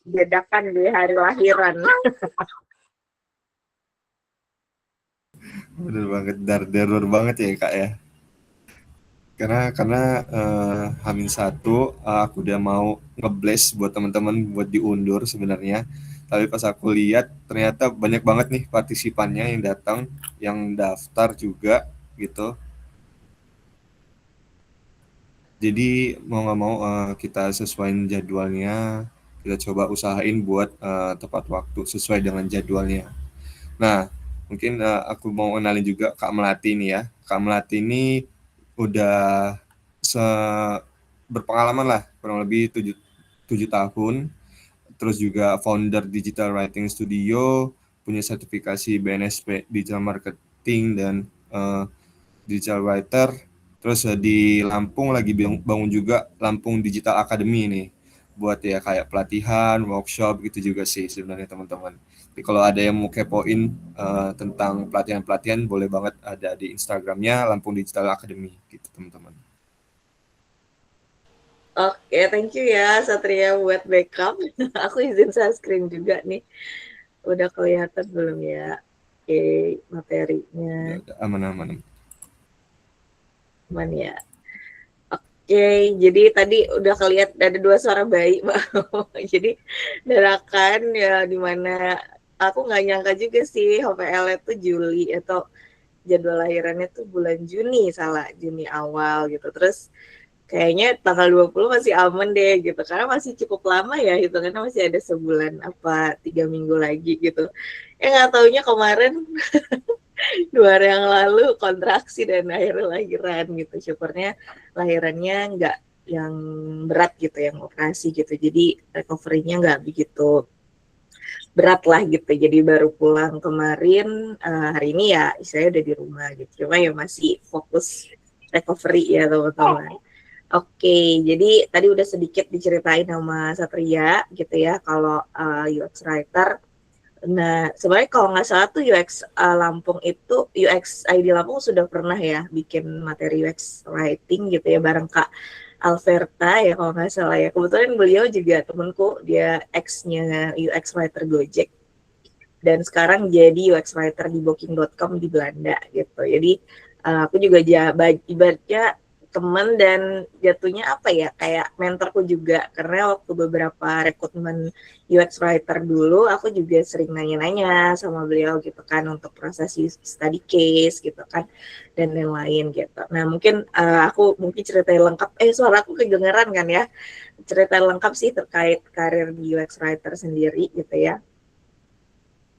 dadakan di hari lahiran. Bener banget, dar banget ya Kak ya. Karena Hamin satu aku udah mau ngeblast buat teman-teman buat diundur sebenarnya. Tapi pas aku lihat ternyata banyak banget nih partisipannya yang datang, yang daftar juga gitu. Jadi mau nggak mau kita sesuaiin jadwalnya, kita coba usahain buat tepat waktu sesuai dengan jadwalnya. Nah, mungkin aku mau kenalin juga Kak Melati nih ya. Kak Melati ini udah berpengalaman lah, kurang lebih 7 tahun. Terus juga founder Digital Writing Studio, punya sertifikasi BNSP Digital Marketing dan eh, Digital Writer. Terus di Lampung lagi bangun juga Lampung Digital Academy nih, buat ya kayak pelatihan, workshop gitu juga sih sebenarnya teman-teman. Jadi kalau ada yang mau kepoin tentang pelatihan-pelatihan, boleh banget ada di Instagramnya Lampung Digital Academy gitu teman-teman. Oke, thank you ya Satria buat backup. Aku izin share screen juga nih. Udah kelihatan belum ya? Oke, materinya. Udah aman-aman. Aman ya? Oke, jadi tadi udah kelihatan ada dua suara bayi, Mbak. Jadi dadakan ya dimana aku nggak nyangka juga sih HPL itu Juli atau jadwal lahirannya tuh bulan Juni, salah Juni awal gitu. Terus kayaknya tanggal 20 masih aman deh gitu. Karena masih cukup lama ya hitungannya masih ada sebulan apa 3 minggu lagi gitu. Ya nggak taunya kemarin 2 hari yang lalu kontraksi dan akhirnya lahiran gitu. Syukurnya lahirannya nggak yang berat gitu, yang operasi gitu. Jadi recovery-nya nggak begitu berat lah gitu. Jadi baru pulang kemarin, hari ini ya saya udah di rumah gitu. Cuma ya masih fokus recovery ya teman-teman. Oke, jadi tadi udah sedikit diceritain sama Satria gitu ya kalau UX writer. Nah, sebenarnya kalau nggak salah tuh UX Lampung itu, UX ID Lampung sudah pernah ya bikin materi UX writing gitu ya bareng Kak Alverta ya kalau nggak salah ya. Kebetulan beliau juga temenku, dia ex-nya UX writer Gojek dan sekarang jadi UX writer di Booking.com di Belanda gitu. Jadi aku juga ibaratnya teman dan jatuhnya apa ya kayak mentorku juga karena waktu beberapa rekrutmen UX writer dulu aku juga sering nanya-nanya sama beliau gitu kan untuk proses study case gitu kan dan lain-lain gitu. Nah mungkin aku mungkin ceritain lengkap suara aku kedengeran kan ya, ceritain lengkap sih terkait karir di UX writer sendiri gitu ya.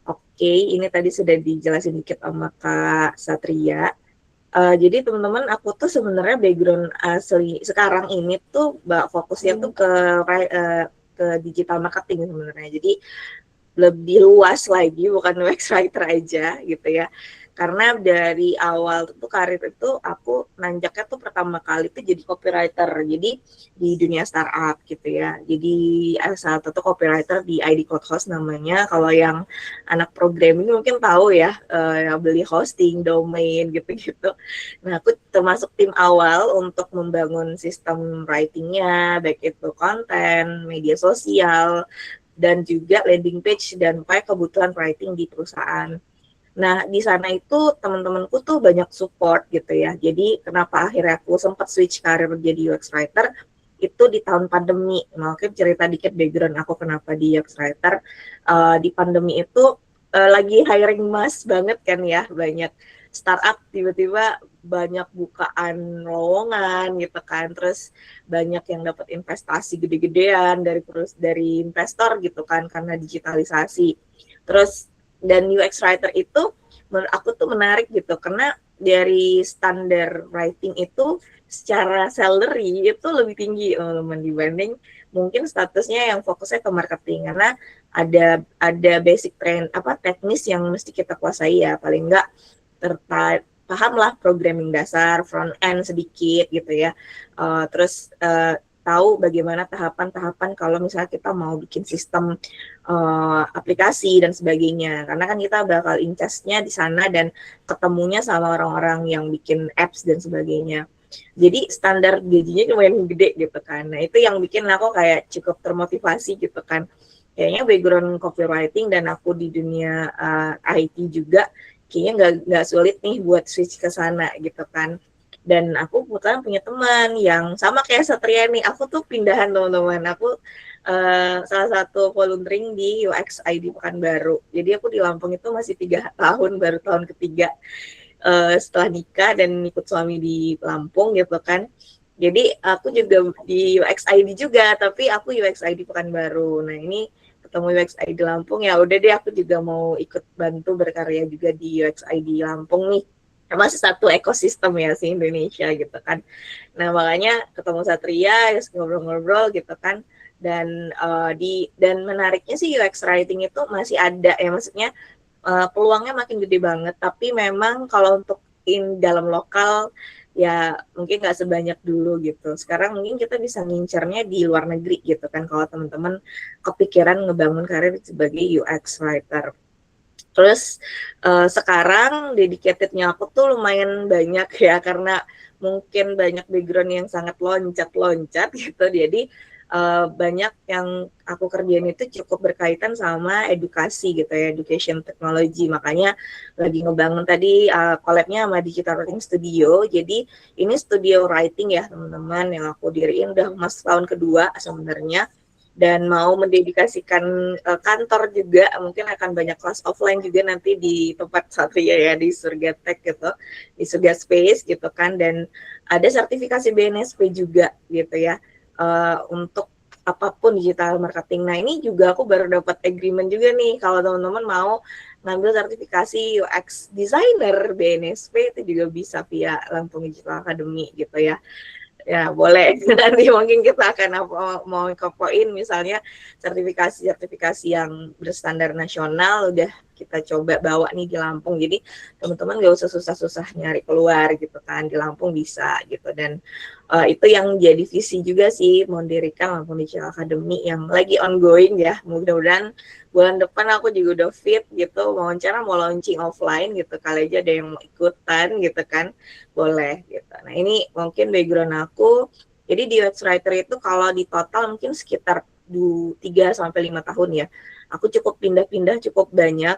Oke, ini tadi sudah dijelasin dikit sama Kak Satria. Jadi teman-teman, aku tuh sebenarnya background asli sekarang ini tuh fokusnya tuh ke digital marketing sebenarnya. Jadi lebih luas lagi, bukan UX writer aja gitu ya. Karena dari awal tuh karir itu aku nanjaknya tuh pertama kali tuh jadi copywriter. Jadi di dunia startup gitu ya. Jadi salah satu copywriter di ID Code Host namanya. Kalau yang anak programming mungkin tahu ya, yang beli hosting, domain gitu-gitu. Nah, aku termasuk tim awal untuk membangun sistem writing-nya, baik itu konten, media sosial, dan juga landing page dan kayak kebutuhan writing di perusahaan. Nah, di sana itu teman-temanku tuh banyak support gitu ya. Jadi kenapa akhirnya aku sempat switch karir menjadi UX writer itu di tahun pandemi. Nah, mungkin cerita dikit background aku kenapa di UX writer. Di pandemi itu lagi hiring mass banget kan ya, banyak startup tiba-tiba banyak bukaan lowongan gitu kan, terus banyak yang dapat investasi gede-gedean dari investor gitu kan karena digitalisasi. Terus dan UX writer itu menurut aku tuh menarik gitu karena dari standar writing itu secara salary itu lebih tinggi teman-teman dibanding mungkin statusnya yang fokusnya ke marketing karena ada basic trend apa teknis yang mesti kita kuasai ya paling enggak paham lah programming dasar front end sedikit gitu ya. Terus tahu bagaimana tahapan-tahapan kalau misalnya kita mau bikin sistem aplikasi dan sebagainya. Karena kan kita bakal incasnya di sana dan ketemunya sama orang-orang yang bikin apps dan sebagainya. Jadi standar gajinya lumayan gede gitu kan. Nah itu yang bikin aku kayak cukup termotivasi gitu kan. kayaknya background copywriting dan aku di dunia IT juga, kayaknya nggak sulit nih buat switch ke sana gitu kan. Dan aku kebetulan punya teman yang sama kayak Satria nih, aku tuh pindahan teman-teman, aku salah satu volunteering di UX ID Pekanbaru. Jadi aku di Lampung itu masih 3 tahun, baru tahun ketiga setelah nikah dan ikut suami di Lampung gitu kan. Jadi aku juga di UX ID juga, tapi aku UX ID Pekanbaru. Nah ini ketemu UX ID Lampung, ya udah deh aku juga mau ikut bantu berkarya juga di UX ID Lampung nih. Masih satu ekosistem ya sih Indonesia gitu kan. Nah makanya ketemu Satria, terus ngobrol-ngobrol gitu kan. Dan menariknya sih UX writing itu masih ada ya, maksudnya peluangnya makin gede banget. Tapi memang kalau untuk dalam lokal ya mungkin nggak sebanyak dulu gitu. Sekarang mungkin kita bisa ngincernya di luar negeri gitu kan, kalau teman-teman kepikiran ngebangun karir sebagai UX writer. Terus sekarang dedicatednya aku tuh lumayan banyak ya, karena mungkin banyak background yang sangat loncat-loncat gitu. Jadi banyak yang aku kerjain itu cukup berkaitan sama edukasi gitu ya, education technology. Makanya lagi ngebangun tadi collab-nya sama Digital Writing Studio. Jadi ini studio writing ya teman-teman, yang aku diriin udah masuk tahun kedua sebenarnya, dan mau mendedikasikan kantor juga, mungkin akan banyak kelas offline juga nanti di tempat Satria ya, di Surga Tech gitu, di Surga Space gitu kan. Dan ada sertifikasi BNSP juga gitu ya, untuk apapun digital marketing. Nah ini juga aku baru dapat agreement juga nih, kalau teman-teman mau ngambil sertifikasi UX designer BNSP itu juga bisa via Lampung Digital Academy gitu ya. Ya boleh, nanti mungkin kita akan mau infoin misalnya sertifikasi-sertifikasi yang berstandar nasional udah kita coba bawa nih di Lampung. Jadi teman-teman gak usah susah-susah nyari keluar gitu kan, di Lampung bisa gitu. Dan itu yang jadi visi juga sih, mendirikan Lampung Digital Academy yang lagi ongoing ya. Mudah-mudahan bulan depan aku juga udah fit gitu, wawancara mau launching offline gitu, kali aja ada yang mau ikutan gitu kan, boleh gitu. Nah ini mungkin background aku. Jadi di UX writer itu kalau di total mungkin sekitar 3 sampai 5 tahun ya. Aku cukup pindah-pindah cukup banyak.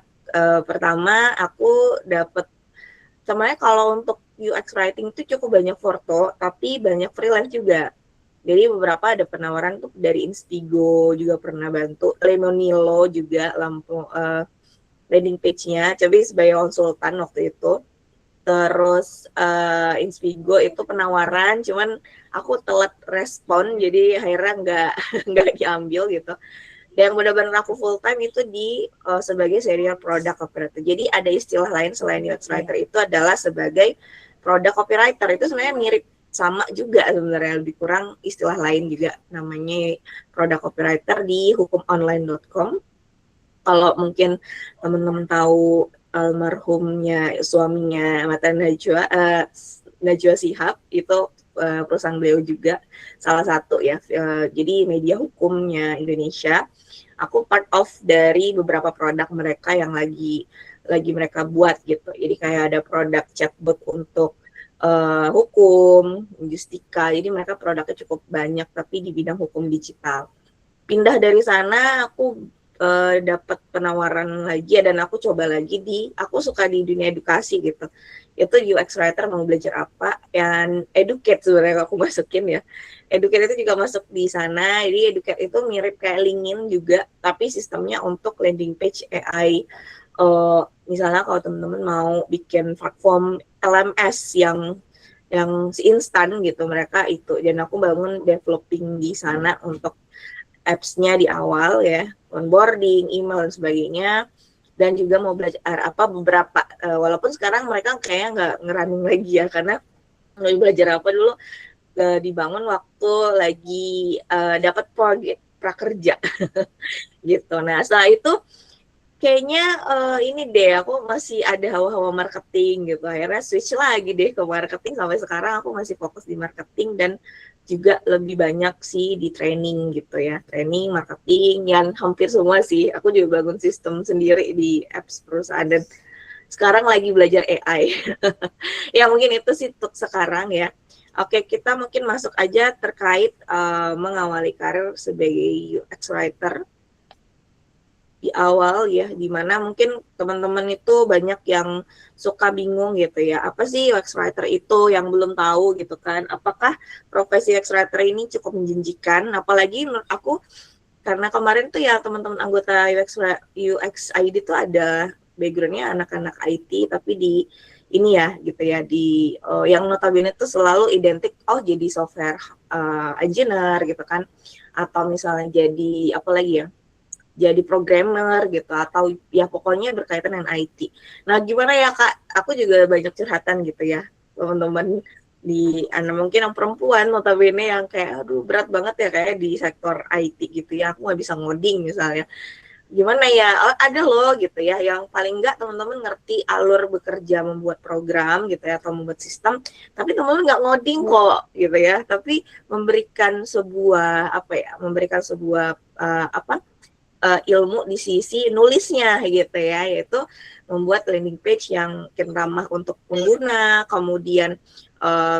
Pertama aku dapat, sebenarnya kalau untuk UX writing itu cukup banyak foto, tapi banyak freelance juga. Jadi beberapa ada penawaran tuh dari Instigo juga pernah bantu, Lemonilo juga Lampung landing page-nya, tapi sebagai konsultan waktu itu. Terus Inspigo itu penawaran, cuman aku telat respon, jadi akhirnya nggak diambil gitu. Dan yang benar-benar aku full time itu di sebagai serial product copywriter. Jadi ada istilah lain selain UX writer itu adalah sebagai product copywriter. Itu sebenarnya mirip sama juga sebenarnya, lebih kurang istilah lain juga namanya product copywriter di hukumonline.com. Kalau mungkin teman-teman tahu almarhumnya suaminya Mata Najwa Shihab itu perusahaan beliau juga salah satu ya, jadi media hukumnya Indonesia. Aku part of dari beberapa produk mereka yang lagi mereka buat gitu. Jadi kayak ada produk chatbot untuk hukum, justika. Jadi mereka produknya cukup banyak tapi di bidang hukum digital. Pindah dari sana aku dapat penawaran lagi ya, dan aku coba lagi aku suka di dunia edukasi gitu. Itu UX writer mau belajar apa, dan educate sebenarnya aku masukin ya. Educate itu juga masuk di sana. Jadi educate itu mirip kayak LinkedIn juga, tapi sistemnya untuk landing page AI. Misalnya kalau teman-teman mau bikin platform LMS yang instan gitu, mereka itu. Dan aku bangun developing di sana untuk apps-nya di awal ya, onboarding, email dan sebagainya. Dan juga mau belajar beberapa, walaupun sekarang mereka kayaknya nggak ngerunning lagi ya, karena mau belajar apa dulu dibangun waktu lagi dapat proyek prakerja gitu. Nah setelah itu kayaknya ini deh, aku masih ada hawa-hawa marketing gitu. Akhirnya switch lagi deh ke marketing, sampai sekarang aku masih fokus di marketing dan juga lebih banyak sih di training gitu ya. Training, marketing, yang hampir semua sih. Aku juga bangun sistem sendiri di apps perusahaan, dan sekarang lagi belajar AI. Ya mungkin itu sih untuk sekarang ya. Oke, kita mungkin masuk aja terkait mengawali karir sebagai UX writer. di awal ya, dimana mungkin teman-teman itu banyak yang suka bingung gitu ya, apa sih UX writer itu, yang belum tahu gitu kan, apakah profesi UX writer ini cukup menjanjikan, apalagi menurut aku karena kemarin tuh ya teman-teman anggota UX ID tuh ada backgroundnya anak-anak IT, tapi di ini ya gitu ya, di yang notabene tuh selalu identik oh jadi software engineer gitu kan, atau misalnya jadi apa lagi ya, jadi programmer gitu, atau ya pokoknya berkaitan dengan IT. Nah gimana ya Kak, aku juga banyak curhatan gitu ya teman-teman di anak mungkin yang perempuan notabene yang kayak aduh berat banget ya kayak di sektor IT gitu ya, aku nggak bisa ngoding misalnya, gimana ya, oh, ada loh gitu ya yang paling nggak teman-teman ngerti alur bekerja membuat program gitu ya atau membuat sistem, tapi teman-teman nggak ngoding kok gitu ya, tapi memberikan sebuah apa ya, memberikan sebuah apa ilmu di sisi nulisnya gitu ya, yaitu membuat landing page yang mungkin ramah untuk pengguna, kemudian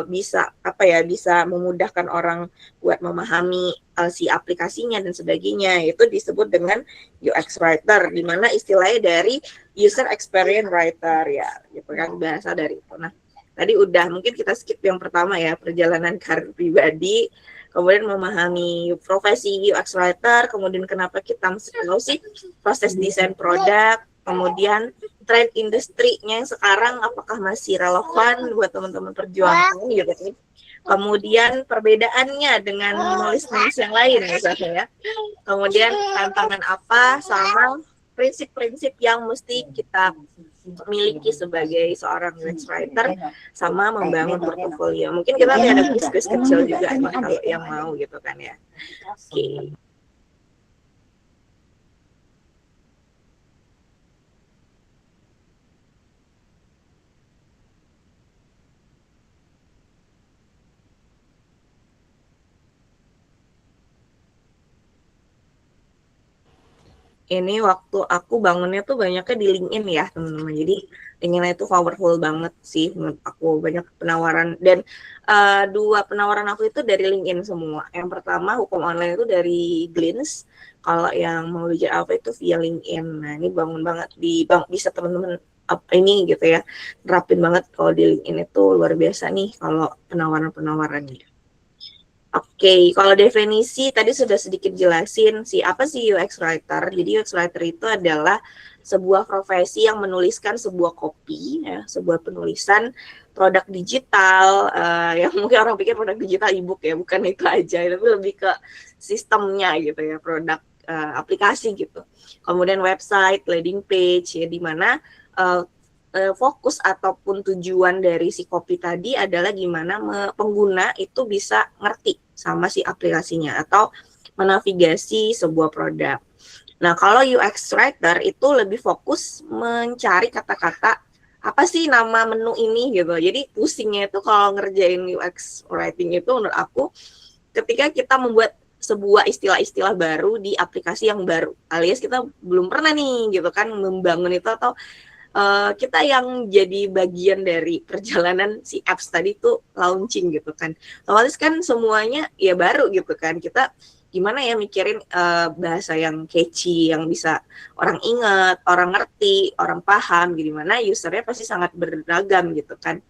bisa apa ya, bisa memudahkan orang buat memahami si aplikasinya dan sebagainya. Itu disebut dengan UX writer, di mana istilahnya dari user experience writer ya, gitu kan, bahasa dari itu. Nah, tadi udah mungkin kita skip yang pertama ya, perjalanan karir pribadi, kemudian memahami profesi UX writer, kemudian kenapa kita mesti tahu sih proses desain produk, kemudian tren industrinya yang sekarang apakah masih relevan buat teman-teman perjuangan gitu kan. Kemudian perbedaannya dengan nulis-nulis yang lain misalnya ya. Kemudian tantangan apa sama prinsip-prinsip yang mesti kita miliki sebagai seorang UX writer sama membangun portofolio. Mungkin kita ada quiz-quiz kecil juga nih kalau yang mau gitu kan ya. Oke. Ini waktu aku bangunnya tuh banyaknya di LinkedIn ya teman-teman. Jadi LinkedIn itu powerful banget sih menurut aku, banyak penawaran dan dua penawaran aku itu dari LinkedIn semua. Yang pertama hukum online itu dari Glints. Kalau yang mau belajar apa itu via LinkedIn. Nah ini bangun banget di bisa teman-teman ini gitu ya, terapin banget kalau di LinkedIn itu luar biasa nih kalau penawaran-penawarannya. Oke, kalau definisi tadi sudah sedikit jelasin sih apa sih UX writer. Jadi UX writer itu adalah sebuah profesi yang menuliskan sebuah copy, ya, sebuah penulisan produk digital. Yang mungkin orang pikir produk digital e-book ya, bukan itu aja, tapi lebih ke sistemnya gitu ya, produk aplikasi gitu. Kemudian website, landing page, ya di mana fokus ataupun tujuan dari si copy tadi adalah gimana pengguna itu bisa ngerti sama si aplikasinya atau menavigasi sebuah produk. Nah, kalau UX writer itu lebih fokus mencari kata-kata apa sih nama menu ini gitu. Jadi pusingnya itu kalau ngerjain UX writing itu menurut aku ketika kita membuat sebuah istilah-istilah baru di aplikasi yang baru, alias kita belum pernah nih gitu kan membangun itu, atau kita yang jadi bagian dari perjalanan si apps tadi tuh launching gitu kan. Otomatis kan semuanya ya baru gitu kan. Kita gimana ya mikirin bahasa yang catchy, yang bisa orang ingat, orang ngerti, orang paham, gimana usernya pasti sangat beragam gitu kan.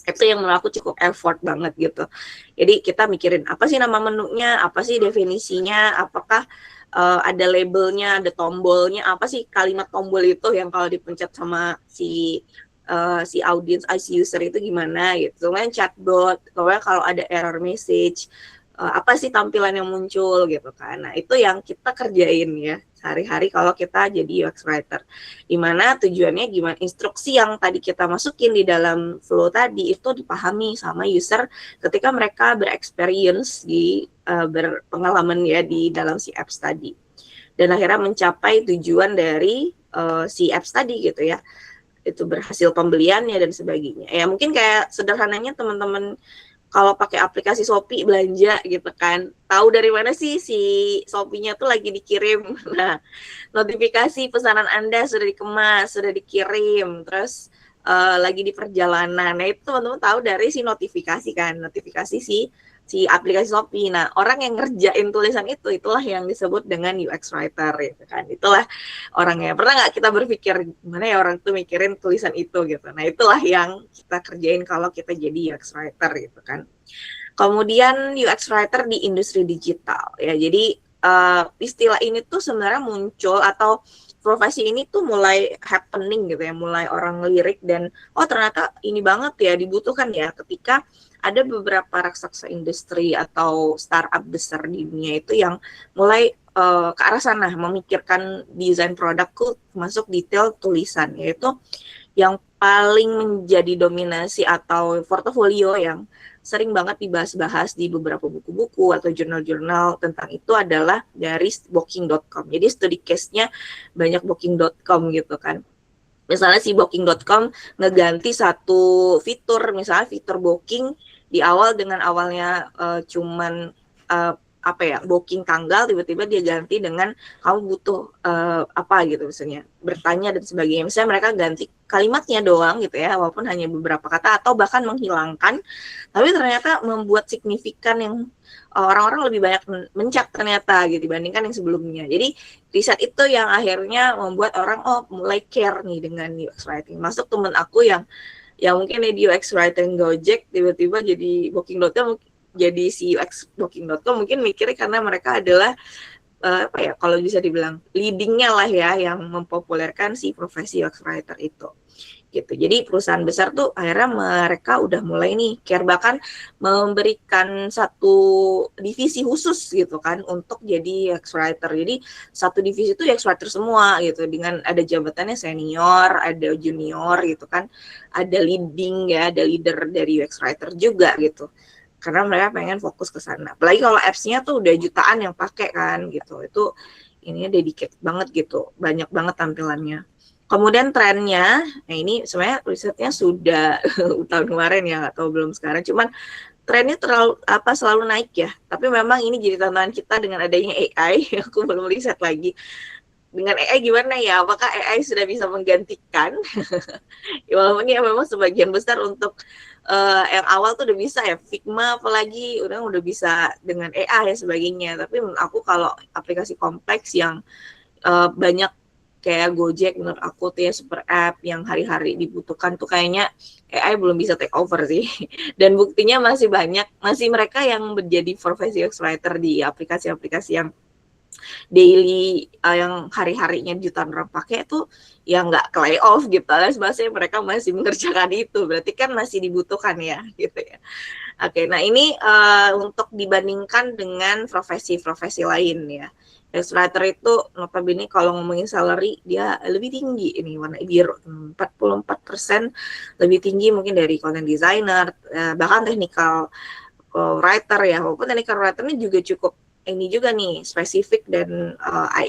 Itu yang menurut aku cukup effort banget gitu. Jadi kita mikirin apa sih nama menunya, apa sih definisinya, apakah ada labelnya, ada tombolnya, apa sih kalimat tombol itu yang kalau dipencet sama si audience, si user itu gimana gitu. Kemudian chatbot, kemudian kalau ada error message, apa sih tampilan yang muncul gitu kan. Nah itu yang kita kerjain ya sehari-hari kalau kita jadi UX writer. Dimana tujuannya gimana instruksi yang tadi kita masukin di dalam flow tadi itu dipahami sama user ketika mereka bereksperience di berpengalaman ya di dalam si apps tadi. Dan akhirnya mencapai tujuan dari si apps tadi gitu ya. Itu berhasil pembeliannya dan sebagainya. Ya mungkin kayak sederhananya teman-teman kalau pakai aplikasi Shopee belanja gitu kan, tahu dari mana sih si Shopee-nya tuh lagi dikirim. Nah, notifikasi pesanan Anda sudah dikemas, sudah dikirim, terus lagi di perjalanan. Nah, itu teman-teman tahu dari si notifikasi kan, notifikasi si si aplikasi Shopee. Nah, orang yang ngerjain tulisan itu, itulah yang disebut dengan UX writer, gitu kan. Itulah orangnya. Pernah nggak kita berpikir, gimana ya orang tuh mikirin tulisan itu, gitu. Nah, itulah yang kita kerjain kalau kita jadi UX writer, gitu kan. Kemudian UX writer di industri digital, ya. Jadi, istilah ini tuh sebenarnya muncul atau profesi ini tuh mulai happening gitu ya, mulai orang lirik dan oh ternyata ini banget ya dibutuhkan ya ketika ada beberapa raksasa industri atau startup besar di dunia itu yang mulai ke arah sana memikirkan desain produkku masuk detail tulisan, yaitu yang paling menjadi dominasi atau portofolio yang sering banget dibahas-bahas di beberapa buku-buku atau jurnal-jurnal tentang itu adalah dari Booking.com. Jadi studi case-nya banyak Booking.com gitu kan. Misalnya si Booking.com ngeganti satu fitur, misalnya fitur booking di awal dengan awalnya cuman apa ya, booking tanggal, tiba-tiba dia ganti dengan kamu butuh apa gitu misalnya, bertanya dan sebagainya. Misalnya mereka ganti kalimatnya doang gitu ya, walaupun hanya beberapa kata atau bahkan menghilangkan, tapi ternyata membuat signifikan yang orang-orang lebih banyak mencak ternyata gitu dibandingkan yang sebelumnya. Jadi riset itu yang akhirnya membuat orang mulai care nih dengan UX writing. Masuk temen aku yang mungkin di UX writing Gojek tiba-tiba jadi Booking.com, jadi si UX Booking.com mungkin mikirnya karena mereka adalah apa ya, kalau bisa dibilang leadingnya lah ya yang mempopulerkan si profesi UX writer itu gitu. Jadi perusahaan besar tuh akhirnya mereka udah mulai nih care, bahkan memberikan satu divisi khusus gitu kan untuk jadi UX writer. Jadi satu divisi itu UX writer semua gitu, dengan ada jabatannya senior, ada junior gitu kan, ada leading ya, ada leader dari UX writer juga gitu. Karena mereka pengen fokus ke sana. Apalagi kalau apps-nya tuh udah jutaan yang pakai kan gitu. Itu ininya dedicated banget gitu. Banyak banget tampilannya. Kemudian trennya, nah ini sebenarnya risetnya sudah tahun kemarin ya, atau belum sekarang. Cuman trennya selalu naik ya. Tapi memang ini jadi tantangan kita dengan adanya AI. Aku belum riset lagi. Dengan AI gimana ya? Apakah AI sudah bisa menggantikan? Walaupun ya memang sebagian besar untuk yang awal tuh udah bisa ya, Figma apalagi udah bisa dengan AI ya sebagainya. Tapi menurut aku kalau aplikasi kompleks yang banyak kayak Gojek, menurut aku tuh ya super app yang hari-hari dibutuhkan tuh kayaknya AI belum bisa take over sih. Dan buktinya masih banyak, masih mereka yang menjadi profesi UX writer di aplikasi-aplikasi yang daily yang hari-harinya jutaan orang pakai tuh yang nggak ke layoff gitu. Alias bahasanya mereka masih mengerjakan itu, berarti kan masih dibutuhkan ya gitu ya. Oke, nah ini untuk dibandingkan dengan profesi-profesi lain ya. UX writer itu notabene kalau ngomongin salary dia lebih tinggi, ini warna biru 44% lebih tinggi mungkin dari content designer, bahkan technical writer ya. Walaupun technical writer ini juga cukup ini juga nih spesifik dan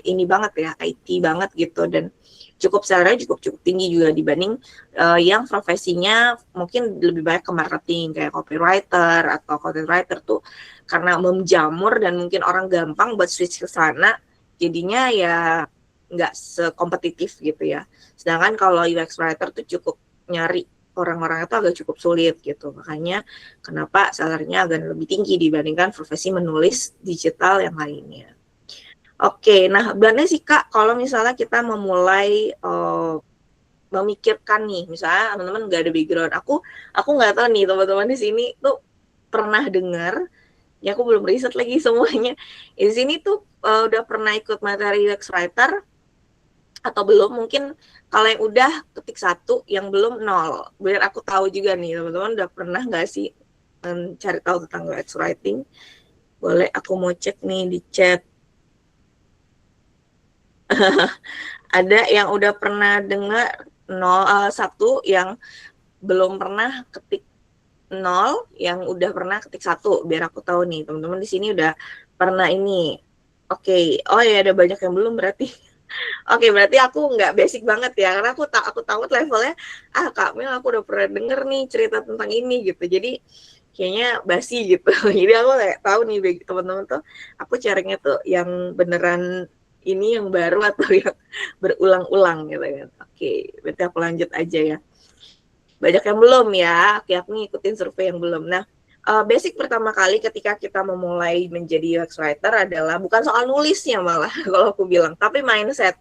ini banget ya, IT banget gitu, dan cukup salary cukup tinggi juga dibanding yang profesinya mungkin lebih banyak ke marketing kayak copywriter atau content writer tuh, karena menjamur dan mungkin orang gampang buat switch ke sana, jadinya ya nggak sekompetitif gitu ya. Sedangkan kalau UX writer tuh cukup nyari orang-orang itu agak cukup sulit gitu. Makanya kenapa salary-nya agak lebih tinggi dibandingkan profesi menulis digital yang lainnya. Oke, nah benar sih Kak, kalau misalnya kita memulai memikirkan nih, misalnya teman-teman nggak ada background, aku nggak tahu nih teman-teman di sini tuh pernah dengar, ya aku belum riset lagi semuanya. Di sini tuh udah pernah ikut materi UX writer atau belum? Mungkin kalau yang udah ketik 1, yang belum 0. Biar aku tahu juga nih teman-teman udah pernah nggak sih cari tahu tentang UX writing? Boleh aku mau cek nih di chat. Ada yang udah pernah dengar 1, yang belum pernah ketik 0, yang udah pernah ketik 1, biar aku tahu nih teman-teman di sini udah pernah ini. Oke, oh ya ada banyak yang belum berarti. Oke, berarti aku nggak basic banget ya, karena aku takut levelnya, Kak Mil aku udah pernah denger nih cerita tentang ini gitu, jadi kayaknya basi gitu. Jadi aku kayak tahu nih teman-teman tuh, aku caranya tuh yang beneran ini yang baru atau yang berulang-ulang gitu kan. Oke, berarti aku lanjut aja ya. Banyak yang belum ya, oke aku ngikutin survei yang belum. Nah, Basic pertama kali ketika kita memulai menjadi UX writer adalah bukan soal nulisnya malah kalau aku bilang, tapi mindset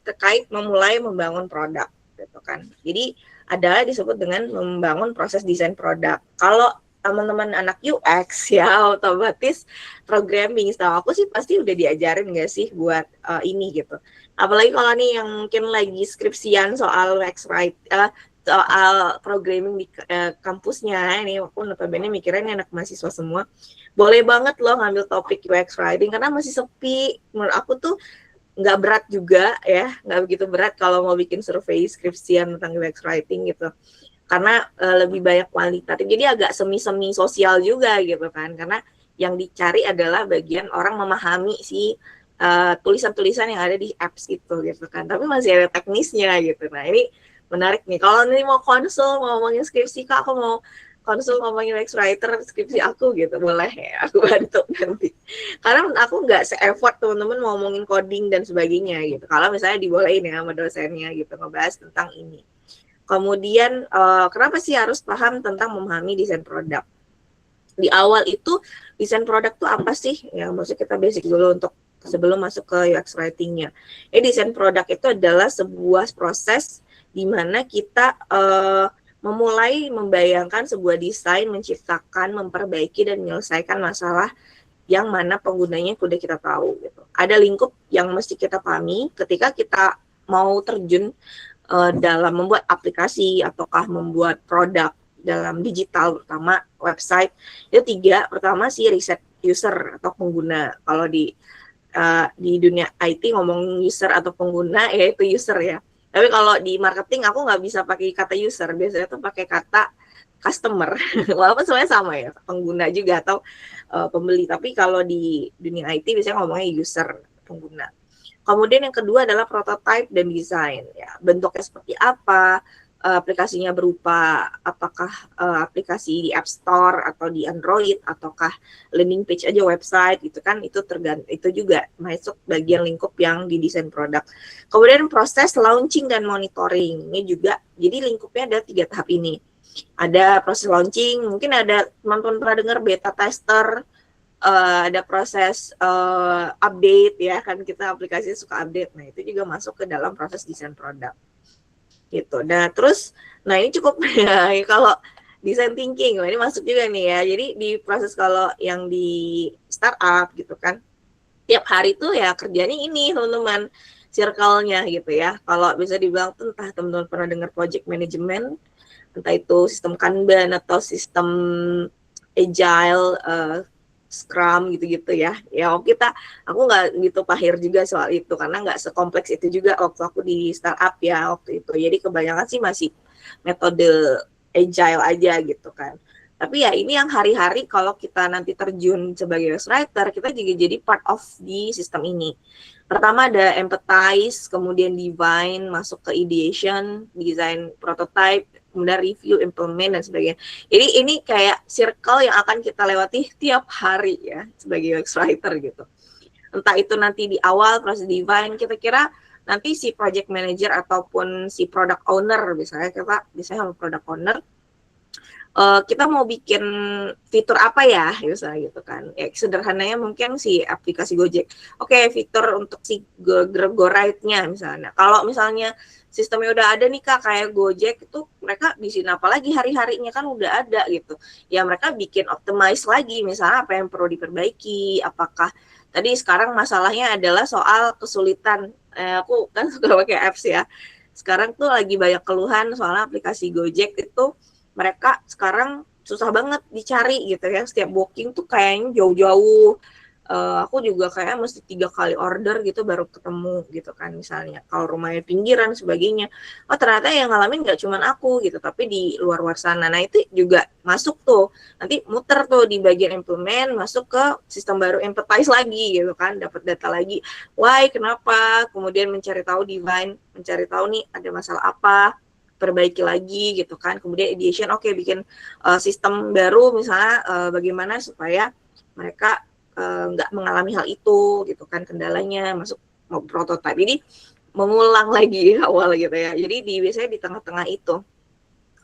terkait memulai membangun produk gitu kan. Jadi adalah disebut dengan membangun proses desain produk. Kalau teman-teman anak UX ya otomatis programming, setahu aku sih pasti udah diajarin nggak sih buat ini gitu. Apalagi kalau nih yang mungkin lagi skripsian soal UX soal programming di kampusnya, ini aku notabene mikirnya ini anak mahasiswa semua, boleh banget loh ngambil topik UX writing karena masih sepi. Menurut aku tuh nggak berat juga ya, nggak begitu berat kalau mau bikin survei skripsian tentang UX writing gitu, karena lebih banyak kualitatif, jadi agak semi-semi sosial juga gitu kan, karena yang dicari adalah bagian orang memahami si tulisan-tulisan yang ada di apps gitu kan, tapi masih ada teknisnya gitu. Nah ini menarik nih, kalau nih mau konsul mau ngomongin skripsi kak, aku mau konsul ngomongin UX writer skripsi aku gitu, boleh ya aku bantu nanti, karena aku nggak se-effort teman-teman mau ngomongin coding dan sebagainya gitu, kalau misalnya dibolehin ya sama dosennya gitu ngebahas tentang ini. Kemudian kenapa sih harus paham tentang memahami desain produk? Di awal itu desain produk tuh apa sih? Ya maksudnya kita basic dulu untuk sebelum masuk ke UX writing-nya. Desain produk itu adalah sebuah proses di mana kita memulai membayangkan sebuah desain, menciptakan, memperbaiki dan menyelesaikan masalah yang mana penggunanya udah kita tahu gitu. Ada lingkup yang mesti kita pahami ketika kita mau terjun dalam membuat aplikasi ataukah membuat produk dalam digital, terutama website. Itu 3, pertama sih riset user atau pengguna. Kalau di dunia IT ngomong user atau pengguna ya itu user ya. Tapi kalau di marketing aku nggak bisa pakai kata user, biasanya tuh pakai kata customer. Walaupun sebenarnya sama ya, pengguna juga atau pembeli. Tapi kalau di dunia IT biasanya ngomongnya user, pengguna. Kemudian yang kedua adalah prototype dan desain. Ya, bentuknya seperti apa, aplikasinya berupa apakah aplikasi di App Store atau di Android ataukah landing page aja website gitu kan, itu itu juga masuk bagian lingkup yang di desain produk. Kemudian proses launching dan monitoring ini juga, jadi lingkupnya ada 3 tahap ini. Ada proses launching, mungkin ada teman-teman pernah dengar beta tester, ada proses update ya kan, kita aplikasi suka update. Nah itu juga masuk ke dalam proses desain produk gitu. Nah terus, nah ini cukup ya kalau design thinking, ini masuk juga nih ya. Jadi di proses kalau yang di startup gitu kan, tiap hari tuh ya kerjanya ini teman-teman, circle-nya gitu ya. Kalau bisa dibilang tuh entah teman-teman pernah dengar project management, entah itu sistem Kanban atau sistem agile, Scrum gitu-gitu ya. Ya aku nggak gitu pahir juga soal itu karena nggak sekompleks itu juga waktu aku di startup ya waktu itu. Jadi kebanyakan sih masih metode agile aja gitu kan. Tapi ya ini yang hari-hari kalau kita nanti terjun sebagai writer, kita juga jadi part of di sistem ini. Pertama ada empathize, kemudian divine, masuk ke ideation, design prototype, kemudian review, implement, dan sebagainya. Jadi ini kayak circle yang akan kita lewati tiap hari ya sebagai UX writer gitu. Entah itu nanti di awal proses divine, kita kira nanti si project manager ataupun si product owner, misalnya sama product owner, kita mau bikin fitur apa ya, misalnya gitu kan. Ya, sederhananya mungkin si aplikasi Gojek. Oke, fitur untuk si Go Ride-nya misalnya. Kalau misalnya sistemnya udah ada nih Kak, kayak Gojek itu mereka bikin apa lagi hari-harinya kan udah ada gitu. Ya mereka bikin optimize lagi, misalnya apa yang perlu diperbaiki, apakah tadi sekarang masalahnya adalah soal kesulitan. Aku kan suka pakai apps ya. Sekarang tuh lagi banyak keluhan soal aplikasi Gojek itu, mereka sekarang susah banget dicari gitu ya, setiap booking tuh kayaknya jauh-jauh. Aku juga kayak mesti 3 kali order gitu baru ketemu gitu kan, misalnya kalau rumahnya pinggiran sebagainya. Oh ternyata yang ngalamin nggak cuma aku gitu, tapi di luar sana. Nah itu juga masuk tuh, nanti muter tuh di bagian implement, masuk ke sistem baru empathize lagi gitu kan, dapat data lagi, why kenapa, kemudian mencari tahu divine, mencari tahu nih ada masalah apa, perbaiki lagi gitu kan. Kemudian ideation, oke, bikin sistem baru misalnya, bagaimana supaya mereka nggak mengalami hal itu gitu kan, kendalanya, masuk prototype. Jadi mengulang lagi awal gitu ya. Jadi biasanya di tengah-tengah itu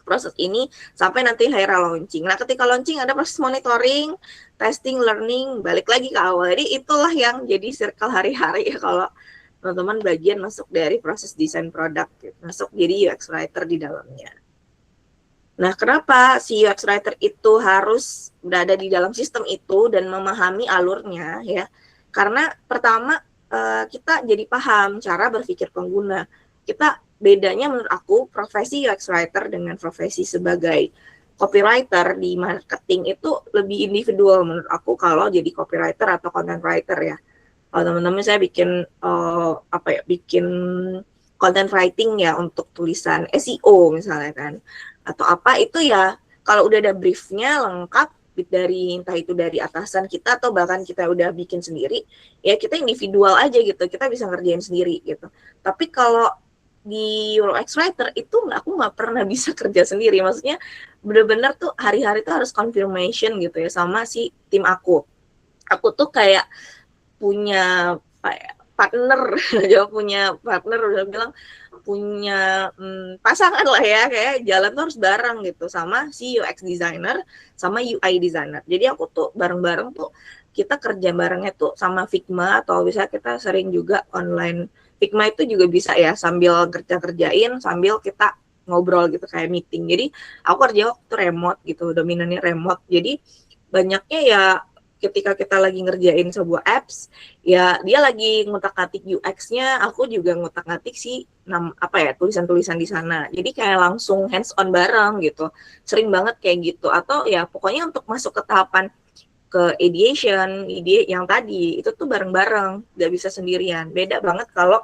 proses ini sampai nanti akhirnya launching. Nah, ketika launching ada proses monitoring, testing, learning, balik lagi ke awal. Jadi itulah yang jadi circle hari-hari ya kalau teman-teman bagian masuk dari proses desain produk, gitu. Masuk jadi UX writer di dalamnya. Nah, kenapa si UX writer itu harus berada di dalam sistem itu dan memahami alurnya ya? Karena pertama kita jadi paham cara berpikir pengguna. Kita bedanya menurut aku profesi UX writer dengan profesi sebagai copywriter di marketing itu lebih individual menurut aku kalau jadi copywriter atau content writer ya. Kalau teman-teman saya bikin bikin content writing ya untuk tulisan SEO misalnya kan atau apa itu ya kalau udah ada briefnya lengkap dari entah itu dari atasan kita atau bahkan kita udah bikin sendiri ya kita individual aja gitu kita bisa ngerjain sendiri gitu tapi kalau di UX writer itu aku nggak pernah bisa kerja sendiri maksudnya bener-bener tuh hari-hari tuh harus confirmation gitu ya sama si tim aku tuh kayak punya partner punya partner udah bilang punya pasangan lah ya kayak jalan tuh harus bareng gitu sama si UX designer sama UI designer. Jadi aku tuh bareng-bareng tuh kita kerja barengnya tuh sama Figma atau bisa kita sering juga online. Figma itu juga bisa ya sambil kerjain sambil kita ngobrol gitu kayak meeting. Jadi aku kerja waktu remote gitu, dominannya remote. Jadi banyaknya ya ketika kita lagi ngerjain sebuah apps, ya dia lagi ngutak-ngatik UX-nya, aku juga ngutak-ngatik tulisan-tulisan di sana. Jadi kayak langsung hands on bareng gitu. Sering banget kayak gitu. Atau ya pokoknya untuk masuk ke tahapan ke ideation, ide yang tadi itu tuh bareng-bareng, nggak bisa sendirian. Beda banget kalau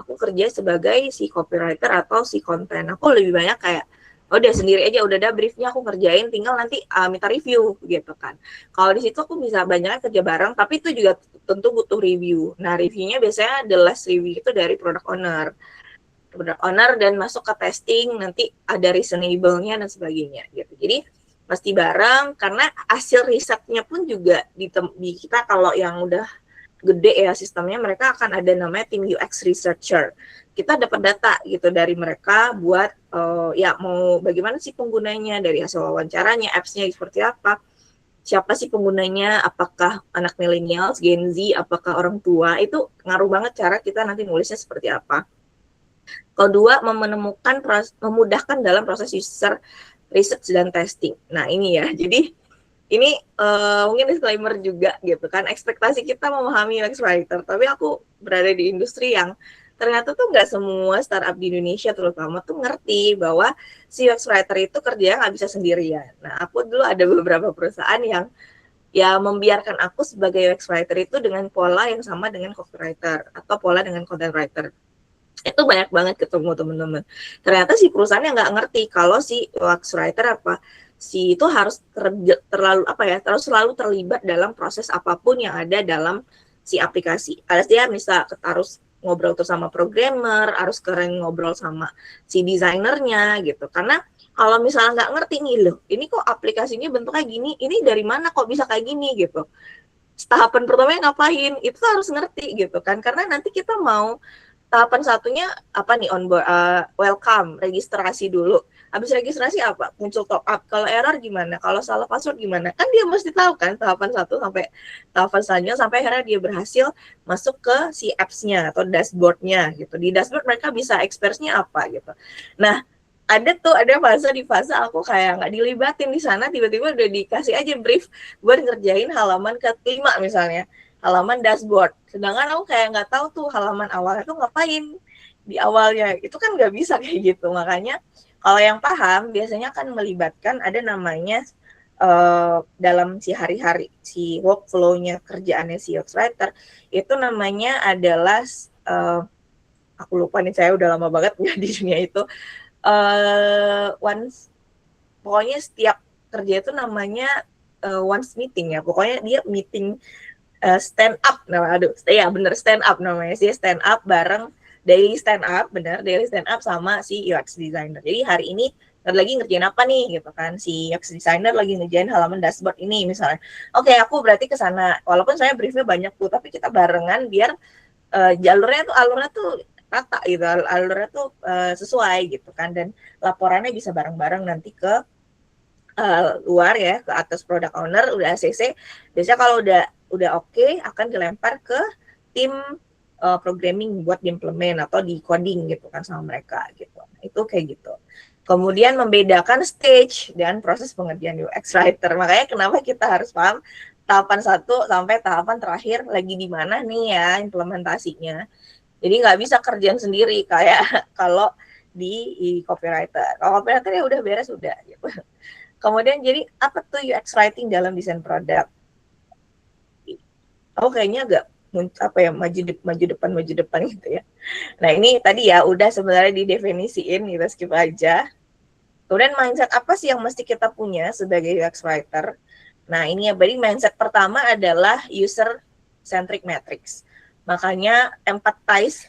aku kerja sebagai si copywriter atau si konten. Aku lebih banyak kayak udah sendiri aja, udah ada briefnya aku kerjain, tinggal nanti minta review gitu kan. Kalau di situ aku bisa banyak kerja bareng, tapi itu juga tentu butuh review. Nah reviewnya biasanya the last review itu dari product owner dan masuk ke testing, nanti ada reasonable-nya dan sebagainya gitu. Jadi pasti bareng karena hasil risetnya pun juga di kita kalau yang udah gede ya sistemnya mereka akan ada namanya tim UX researcher. Kita dapat data gitu dari mereka buat mau bagaimana sih penggunanya dari hasil wawancaranya, apps-nya seperti apa, siapa sih penggunanya, apakah anak milenial, Gen Z, apakah orang tua, itu ngaruh banget cara kita nanti nulisnya seperti apa. Kedua, memudahkan dalam proses user research dan testing. Nah ini ya, jadi ini mungkin disclaimer juga gitu kan, ekspektasi kita memahami UX writer, tapi aku berada di industri yang ternyata tuh nggak semua startup di Indonesia terutama tuh ngerti bahwa si UX writer itu kerjanya nggak bisa sendirian. Nah aku dulu ada beberapa perusahaan yang ya membiarkan aku sebagai UX writer itu dengan pola yang sama dengan copywriter atau pola dengan content writer. Itu banyak banget ketemu teman-teman. Ternyata si perusahaannya nggak ngerti kalau si UX writer si itu harus terus selalu terlibat dalam proses apapun yang ada dalam si aplikasi. Ada dia harus ngobrol tuh sama programmer, harus keren ngobrol sama si desainernya gitu. Karena kalau misalnya nggak ngerti nih loh, ini kok aplikasinya bentuknya gini, ini dari mana kok bisa kayak gini gitu. Tahapan pertamanya ngapain? Itu harus ngerti gitu kan. Karena nanti kita mau tahapan satunya apa nih welcome, registrasi dulu. Habis registrasi apa? Muncul top up. Kalau error gimana? Kalau salah password gimana? Kan dia mesti tahu kan tahapan 1 sampai tahapan selanjutnya sampai akhirnya dia berhasil masuk ke si apps-nya atau dashboard-nya gitu. Di dashboard mereka bisa experts-nya apa gitu. Nah, ada di fase aku kayak nggak dilibatin di sana, tiba-tiba udah dikasih aja brief buat ngerjain halaman ke-5 misalnya. Halaman dashboard. Sedangkan aku kayak nggak tahu tuh halaman awalnya tuh ngapain di awalnya. Itu kan nggak bisa kayak gitu. Makanya kalau yang paham biasanya akan melibatkan ada namanya dalam si hari-hari, si workflow-nya kerjaannya si UX writer, itu namanya adalah, aku lupa nih saya udah lama banget di dunia itu, pokoknya setiap kerja itu namanya once meeting ya, pokoknya dia meeting stand up, bener stand up namanya sih, stand up bareng daily stand up sama si UX designer. Jadi hari ini lagi ngerjain apa nih gitu kan, si UX designer lagi ngerjain halaman dashboard ini misalnya. Oke, aku berarti ke sana. Walaupun saya briefnya banyak tuh, tapi kita barengan biar alurnya tuh rata gitu, alurnya tuh sesuai gitu kan, dan laporannya bisa bareng-bareng nanti ke luar ya, ke atas product owner, udah ACC. Biasanya kalau udah oke, akan dilempar ke tim programming buat diimplement atau di coding gitu kan sama mereka gitu. Itu kayak gitu. Kemudian membedakan stage dan proses pengerjaan UX writer. Makanya kenapa kita harus paham tahapan 1 sampai tahapan terakhir lagi di mana nih ya implementasinya. Jadi nggak bisa kerjaan sendiri kayak kalau di copywriter. Kalau copywriter ya udah beres udah gitu. Kemudian jadi apa tuh UX writing dalam desain produk? Aku kayaknya agak apa ya maju depan gitu ya. Nah ini tadi ya udah sebenarnya didefinisiin, kita skip aja. Kemudian mindset apa sih yang mesti kita punya sebagai UX writer? Nah ini ya, berarti mindset pertama adalah user centric matrix. Makanya empathize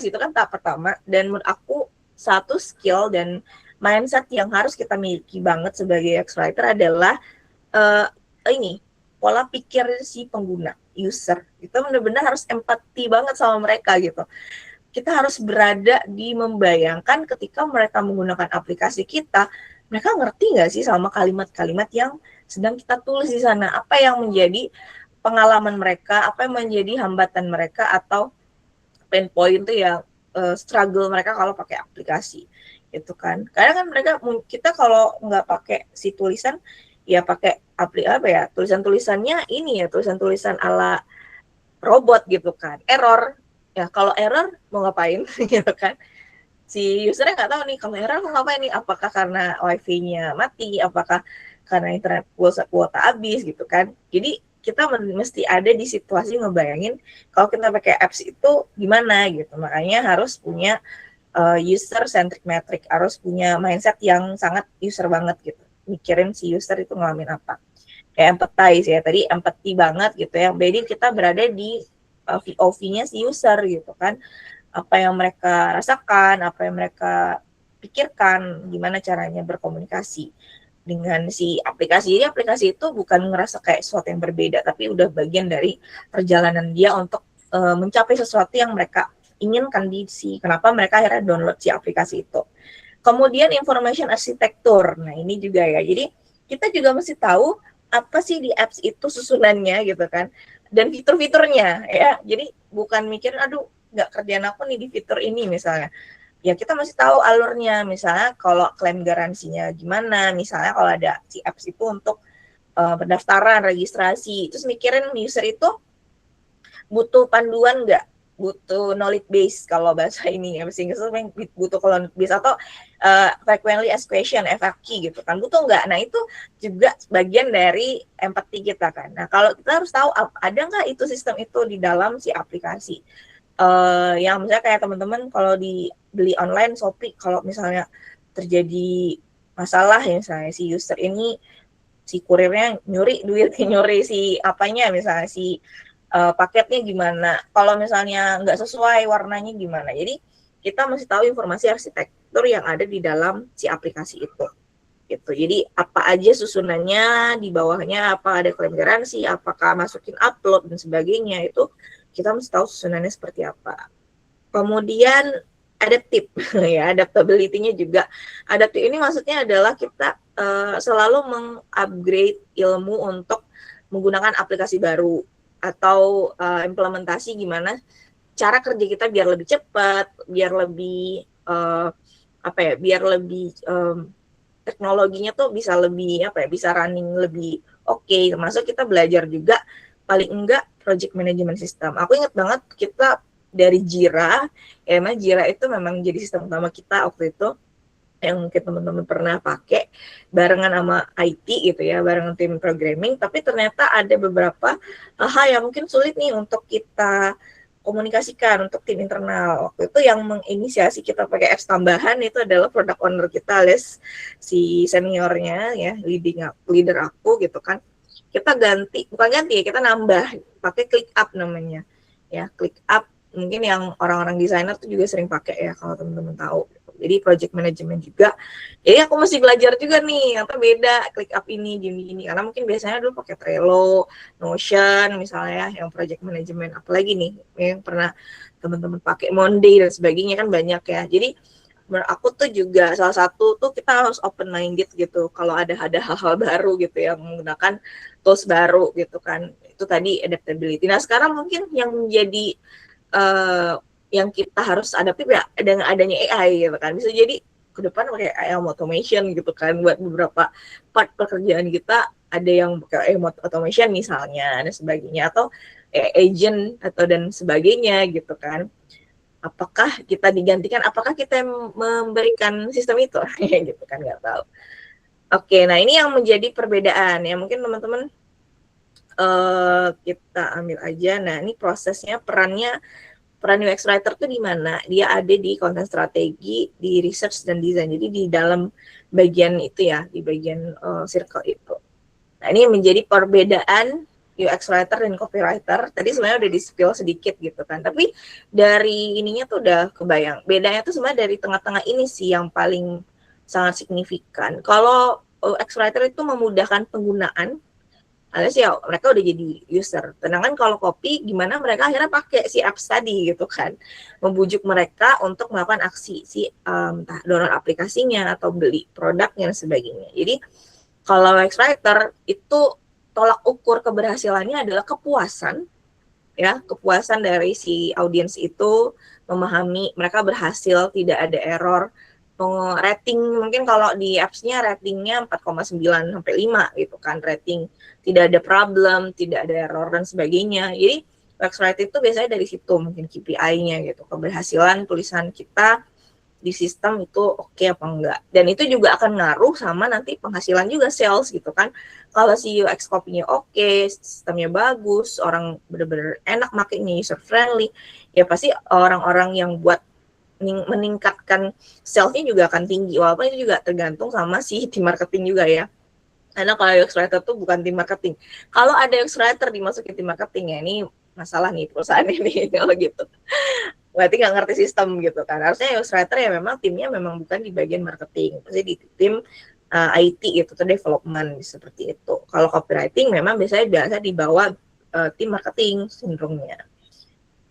itu kan tahap pertama, dan menurut aku satu skill dan mindset yang harus kita miliki banget sebagai UX writer adalah ini pola pikir si pengguna user. Kita benar-benar harus empati banget sama mereka gitu. Kita harus berada di membayangkan ketika mereka menggunakan aplikasi kita, mereka ngerti nggak sih sama kalimat-kalimat yang sedang kita tulis di sana? Apa yang menjadi pengalaman mereka, apa yang menjadi hambatan mereka atau pain point itu yang struggle mereka kalau pakai aplikasi itu kan. Karena kan mereka, kita kalau nggak pakai si tulisan ya pakai apa ya, tulisan-tulisannya ini ya, tulisan-tulisan ala robot gitu kan, error ya. Kalau error mau ngapain gitu kan, si usernya nggak tahu nih kalau error mau ngapain nih, apakah karena wifi-nya mati, apakah karena internet kuota habis gitu kan. Jadi kita mesti ada di situasi ngebayangin kalau kita pakai apps itu gimana gitu. Makanya harus punya user centric metric, harus punya mindset yang sangat user banget gitu, mikirin si user itu ngalamin apa. Kayak empathize ya, tadi empati banget gitu ya. Jadi kita berada di POV-nya si user gitu kan. Apa yang mereka rasakan, apa yang mereka pikirkan, gimana caranya berkomunikasi dengan si aplikasi. Jadi aplikasi itu bukan ngerasa kayak sesuatu yang berbeda, tapi udah bagian dari perjalanan dia untuk mencapai sesuatu yang mereka inginkan di si, kenapa mereka akhirnya download si aplikasi itu. Kemudian information architecture. Nah, ini juga ya. Jadi kita juga mesti tahu apa sih di apps itu susunannya gitu kan, dan fitur-fiturnya ya. Jadi bukan mikirin aduh nggak kerjaan aku nih di fitur ini misalnya, ya kita masih tahu alurnya. Misalnya kalau klaim garansinya gimana, misalnya kalau ada si apps itu untuk pendaftaran registrasi, terus mikirin user itu butuh panduan nggak, butuh knowledge base kalau bahasa ini ya, bahasa Inggris butuh knowledge base, atau frequently asked question FAQ gitu kan, butuh nggak. Nah itu juga bagian dari empati kita kan. Nah kalau kita harus tahu ada nggak itu sistem itu di dalam si aplikasi. Yang misalnya kayak teman-teman kalau beli online Shopee, kalau misalnya terjadi masalah ya, misalnya si user ini, si kurirnya nyuri duit, nyuri si apanya, misalnya si paketnya gimana, kalau misalnya nggak sesuai warnanya gimana. Jadi kita mesti tahu informasi arsitektur yang ada di dalam si aplikasi itu gitu. Jadi apa aja susunannya, di bawahnya apa ada klaim garansi, apakah masukin upload dan sebagainya, itu kita mesti tahu susunannya seperti apa. Kemudian adaptif ya, adaptability-nya juga. Adaptif ini maksudnya adalah kita selalu mengupgrade ilmu untuk menggunakan aplikasi baru atau implementasi gimana cara kerja kita biar lebih cepat, biar lebih apa ya, biar lebih teknologinya tuh bisa lebih apa ya, bisa running lebih oke. Termasuk kita belajar juga paling enggak project management system. Aku ingat banget kita dari Jira, ya memang Jira itu memang jadi sistem utama kita waktu itu, yang mungkin teman-teman pernah pakai barengan sama IT gitu ya, barengan tim programming. Tapi ternyata ada beberapa hal yang mungkin sulit nih untuk kita komunikasikan untuk tim internal. Waktu itu yang menginisiasi kita pakai apps tambahan itu adalah product owner kita, alias si seniornya ya, leader aku gitu kan. Kita bukan ganti ya, kita nambah pakai ClickUp namanya ya, ClickUp. Mungkin yang orang-orang desainer tuh juga sering pakai ya, kalau teman-teman tahu. Jadi project management juga. Jadi aku mesti belajar juga nih, apa beda ClickUp ini gini-gini. Karena mungkin biasanya dulu pakai Trello, Notion misalnya yang project management. Apalagi nih yang pernah teman-teman pakai Monday dan sebagainya kan banyak ya. Jadi menurut aku tuh juga salah satu tuh kita harus open minded gitu kalau ada hal-hal baru gitu yang menggunakan tools baru gitu kan, itu tadi adaptability. Nah sekarang mungkin yang menjadi yang kita harus hadapi ya dengan adanya AI gitu kan, bisa jadi ke depan pakai AI automation gitu kan buat beberapa part pekerjaan kita, ada yang pakai AI automation misalnya dan sebagainya, atau agent atau dan sebagainya gitu kan. Apakah kita digantikan, apakah kita memberikan sistem itu gitu kan, nggak tahu. Oke, nah ini yang menjadi perbedaan ya, mungkin teman-teman kita ambil aja. Nah ini prosesnya, peran UX writer tuh di mana? Dia ada di konten strategi, di research dan design. Jadi di dalam bagian itu ya, di bagian circle itu. Nah ini menjadi perbedaan UX writer dan copywriter. Tadi sebenarnya udah di-spill sedikit gitu kan. Tapi dari ininya tuh udah kebayang. Bedanya tuh sebenarnya dari tengah-tengah ini sih yang paling sangat signifikan. Kalau UX writer itu memudahkan penggunaan, alias ya mereka udah jadi user. Sedangkan kalau copy, gimana mereka akhirnya pakai si apps tadi gitu kan. Membujuk mereka untuk melakukan aksi si entah download aplikasinya atau beli produknya dan sebagainya. Jadi kalau UX writer itu tolak ukur keberhasilannya adalah kepuasan, ya, kepuasan dari si audiens itu memahami mereka berhasil, tidak ada error. Rating mungkin kalau di apps-nya ratingnya 4,9 sampai 5 gitu kan, rating tidak ada problem, tidak ada error dan sebagainya. Jadi UX writer itu biasanya dari situ mungkin KPI-nya gitu, keberhasilan tulisan kita di sistem itu oke apa enggak. Dan itu juga akan ngaruh sama nanti penghasilan juga, sales gitu kan. Kalau si UX copy-nya oke, sistemnya bagus, orang benar-benar enak makainya, user friendly, ya pasti orang-orang yang buat meningkatkan sales-nya juga akan tinggi. Walaupun itu juga tergantung sama si tim marketing juga ya. Karena kalau UX writer tuh bukan tim marketing. Kalau ada UX writer dimasukin tim marketing, ya ini masalah nih perusahaan ini kalau gitu. Berarti nggak ngerti sistem gitu kan. Harusnya UX writer ya memang timnya memang bukan di bagian marketing, pasti di tim IT gitu, atau development seperti itu. Kalau copywriting memang biasa di bawah tim marketing sindromnya.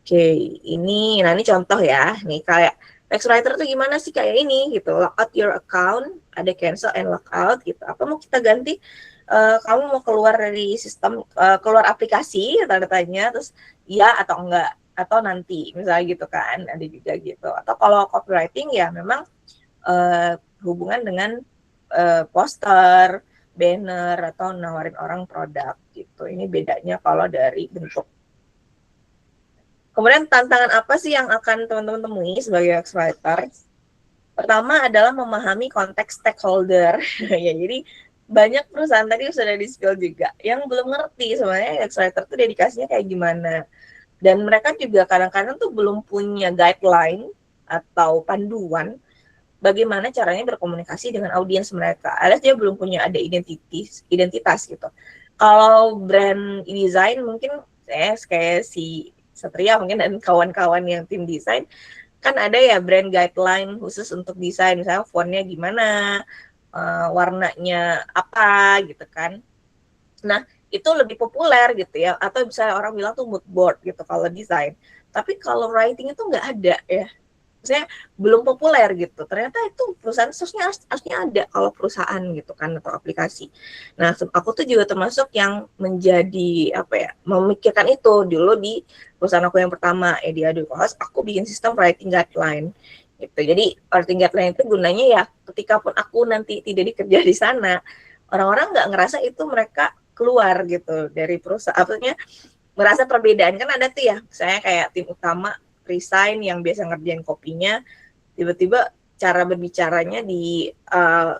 Oke, nah ini contoh ya, nih kayak UX writer tuh gimana sih kayak ini gitu, logout your account, ada cancel and logout gitu. Apa mau kita ganti? Kamu mau keluar dari sistem, keluar aplikasi, tanda-tanya, terus ya atau enggak, atau nanti, misalnya gitu kan, ada juga gitu. Atau kalau copywriting ya memang hubungan dengan poster, banner, atau nawarin orang produk gitu. Ini bedanya kalau dari bentuk. Kemudian tantangan apa sih yang akan teman-teman temui sebagai UX writer? Pertama adalah memahami konteks stakeholder. Ya, jadi banyak perusahaan tadi sudah di-spill juga yang belum ngerti sebenarnya UX writer tuh dedikasinya kayak gimana. Dan mereka juga kadang-kadang tuh belum punya guideline atau panduan bagaimana caranya berkomunikasi dengan audiens mereka. Alias dia belum punya ada identitas gitu. Kalau brand design mungkin saya kayak si Satria mungkin dan kawan-kawan yang tim desain kan ada ya brand guideline khusus untuk desain, misalnya fontnya gimana, warnanya apa gitu kan. Nah itu lebih populer gitu ya, atau bisa orang bilang tuh mood board gitu kalau desain. Tapi kalau writing itu nggak ada ya, maksudnya belum populer gitu. Ternyata itu perusahaan harusnya ada kalau perusahaan gitu kan, atau aplikasi. Nah, aku tuh juga termasuk yang menjadi apa ya, memikirkan itu dulu di perusahaan aku yang pertama ya, di Adukohos, aku bikin sistem writing guideline gitu. Jadi writing guideline itu gunanya ya ketika pun aku nanti tidak dikerja di sana, orang-orang nggak ngerasa itu mereka keluar gitu dari perusahaan. Artinya merasa perbedaan kan ada tuh ya, saya kayak tim utama resign yang biasa ngerjain kopinya, tiba-tiba cara berbicaranya di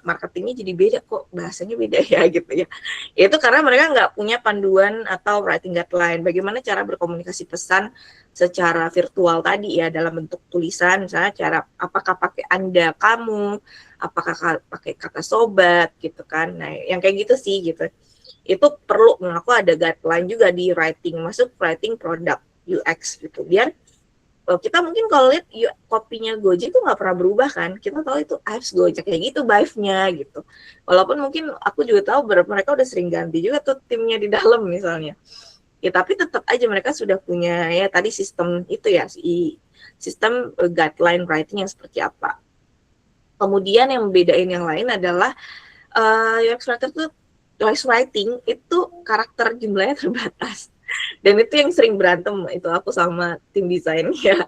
marketingnya jadi beda, kok bahasanya beda ya gitu ya. Itu karena mereka nggak punya panduan atau writing guideline bagaimana cara berkomunikasi pesan secara virtual tadi ya, dalam bentuk tulisan misalnya, cara apakah pakai Anda, kamu, apakah pakai kata sobat gitu kan. Nah yang kayak gitu sih gitu, itu perlu menurut aku ada guideline juga di writing, masuk writing product UX gitu, biar kita mungkin kalau lihat kopinya Gojek itu nggak pernah berubah kan, kita tahu itu apps Gojek kayak gitu, Vive-nya gitu. Walaupun mungkin aku juga tahu mereka udah sering ganti juga tuh timnya di dalam misalnya. Ya tapi tetap aja mereka sudah punya ya tadi sistem itu ya, sistem guideline writing yang seperti apa. Kemudian yang membedain yang lain adalah UX writer tuh UX writing itu karakter jumlahnya terbatas. Dan itu yang sering berantem itu aku sama tim desain ya.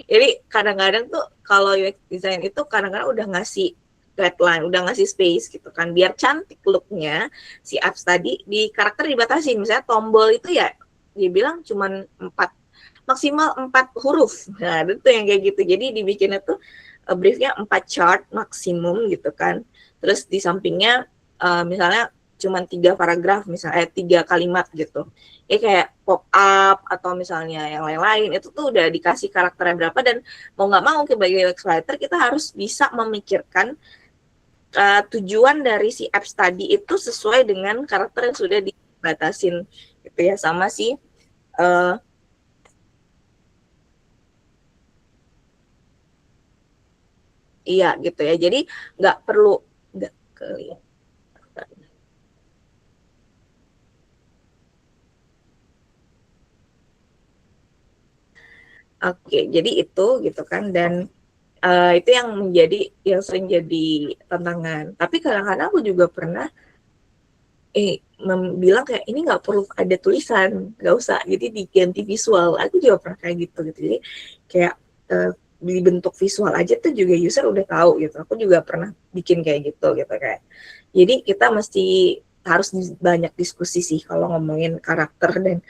Jadi kadang-kadang tuh kalau UX design itu kadang-kadang udah ngasih guideline, udah ngasih space gitu kan, biar cantik looknya si apps tadi di karakter dibatasi. Misalnya tombol itu ya dia bilang cuman 4 maksimal 4 huruf. Nah itu yang kayak gitu. Jadi dibikinnya tuh briefnya 4 chart maksimum gitu kan. Terus di sampingnya misalnya cuman 3 paragraf misalnya 3 kalimat gitu. Ya kayak pop up atau misalnya yang lain-lain itu tuh udah dikasih karakternya berapa, dan mau nggak mau sebagai UX writer kita harus bisa memikirkan tujuan dari si apps tadi itu sesuai dengan karakter yang sudah dibatasin gitu ya, sama si iya gitu ya. Jadi nggak perlu nggak kelihatan. Oke, jadi itu gitu kan, dan itu yang sering jadi tantangan. Tapi kadang-kadang aku juga pernah bilang kayak ini nggak perlu ada tulisan, nggak usah, jadi diganti visual. Aku juga pernah kayak gitu. Jadi kayak di bentuk visual aja tuh juga user udah tahu gitu. Aku juga pernah bikin kayak gitu kayak. Jadi kita mesti harus banyak diskusi sih kalau ngomongin karakter dan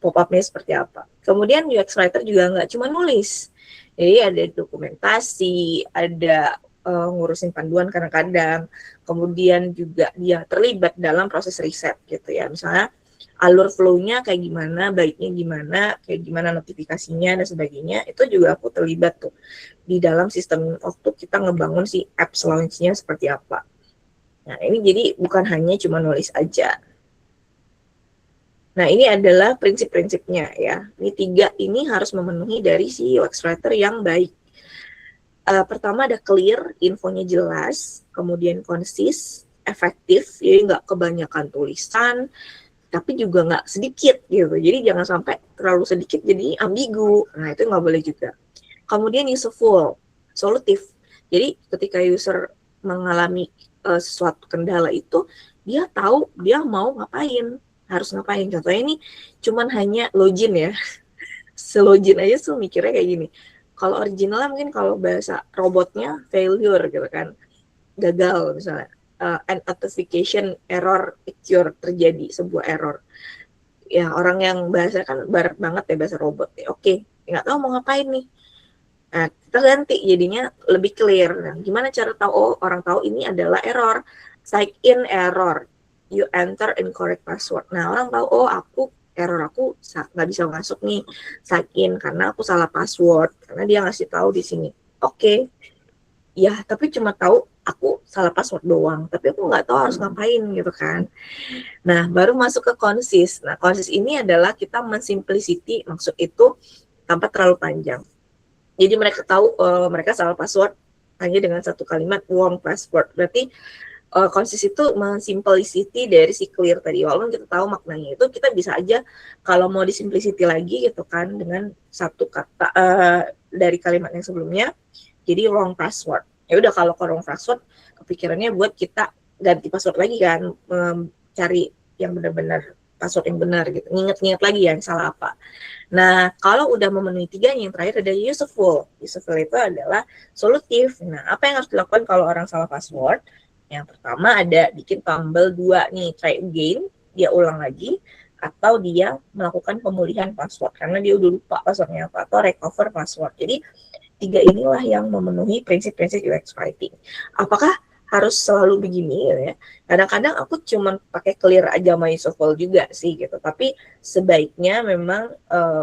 pop-up-nya seperti apa. Kemudian UX writer juga nggak cuma nulis. Jadi ada dokumentasi, ada ngurusin panduan kadang-kadang, kemudian juga dia terlibat dalam proses riset gitu ya. Misalnya alur flow-nya kayak gimana, baiknya gimana, kayak gimana notifikasinya dan sebagainya, itu juga aku terlibat tuh di dalam sistem waktu kita ngebangun si apps launch-nya seperti apa. Nah ini jadi bukan hanya cuma nulis aja. Nah, ini adalah prinsip-prinsipnya ya. Ini 3 ini harus memenuhi dari si UX writer yang baik. Pertama ada clear, infonya jelas, kemudian konsis, efektif, jadi nggak kebanyakan tulisan, tapi juga nggak sedikit gitu. Jadi jangan sampai terlalu sedikit jadi ambigu. Nah, itu nggak boleh juga. Kemudian useful, solutif. Jadi ketika user mengalami sesuatu kendala itu, dia tahu dia mau ngapain, harus ngapain. Contohnya ini cuman hanya login ya. Selogin aja tuh mikirnya kayak gini. Kalau originalnya mungkin kalau bahasa robotnya failure gitu kan, gagal misalnya. An authentication error occur, terjadi sebuah error. Ya orang yang bahasa kan barat banget ya bahasa robot. Ya, oke, nggak tahu mau ngapain nih. Nah, kita ganti jadinya lebih clear. Nah, gimana cara tahu? Oh, orang tahu ini adalah error. Sign in error. You enter incorrect password. Nah, orang tahu, oh error aku nggak bisa masuk nih. Sign in karena aku salah password. Karena dia ngasih tahu di sini. Oke. Ya, tapi cuma tahu aku salah password doang. Tapi aku nggak tahu harus ngapain gitu kan. Nah, baru masuk ke konsis. Nah, konsis ini adalah kita mensimplicity, maksud itu tanpa terlalu panjang. Jadi mereka tahu mereka salah password hanya dengan satu kalimat wrong password. Berarti konsis itu mensimplicity dari si clear tadi. Walaupun kita tahu maknanya itu, kita bisa aja kalau mau disimplicity lagi gitu kan dengan satu kata dari kalimat yang sebelumnya. Jadi wrong password. Ya udah, kalau ke wrong password kepikirannya buat kita ganti password lagi kan, cari yang benar-benar password yang benar gitu. Nginget-nginget lagi yang salah apa. Nah, kalau udah memenuhi 3, yang terakhir ada useful. Useful itu adalah solutif. Nah, apa yang harus dilakukan kalau orang salah password? Yang pertama ada bikin tombol 2 nih, try again, dia ulang lagi, atau dia melakukan pemulihan password karena dia udah lupa passwordnya apa, atau recover password. Jadi 3 inilah yang memenuhi prinsip-prinsip UX writing. Apakah harus selalu begini ya? Kadang-kadang aku cuma pakai clear aja sama useful juga sih gitu. Tapi sebaiknya memang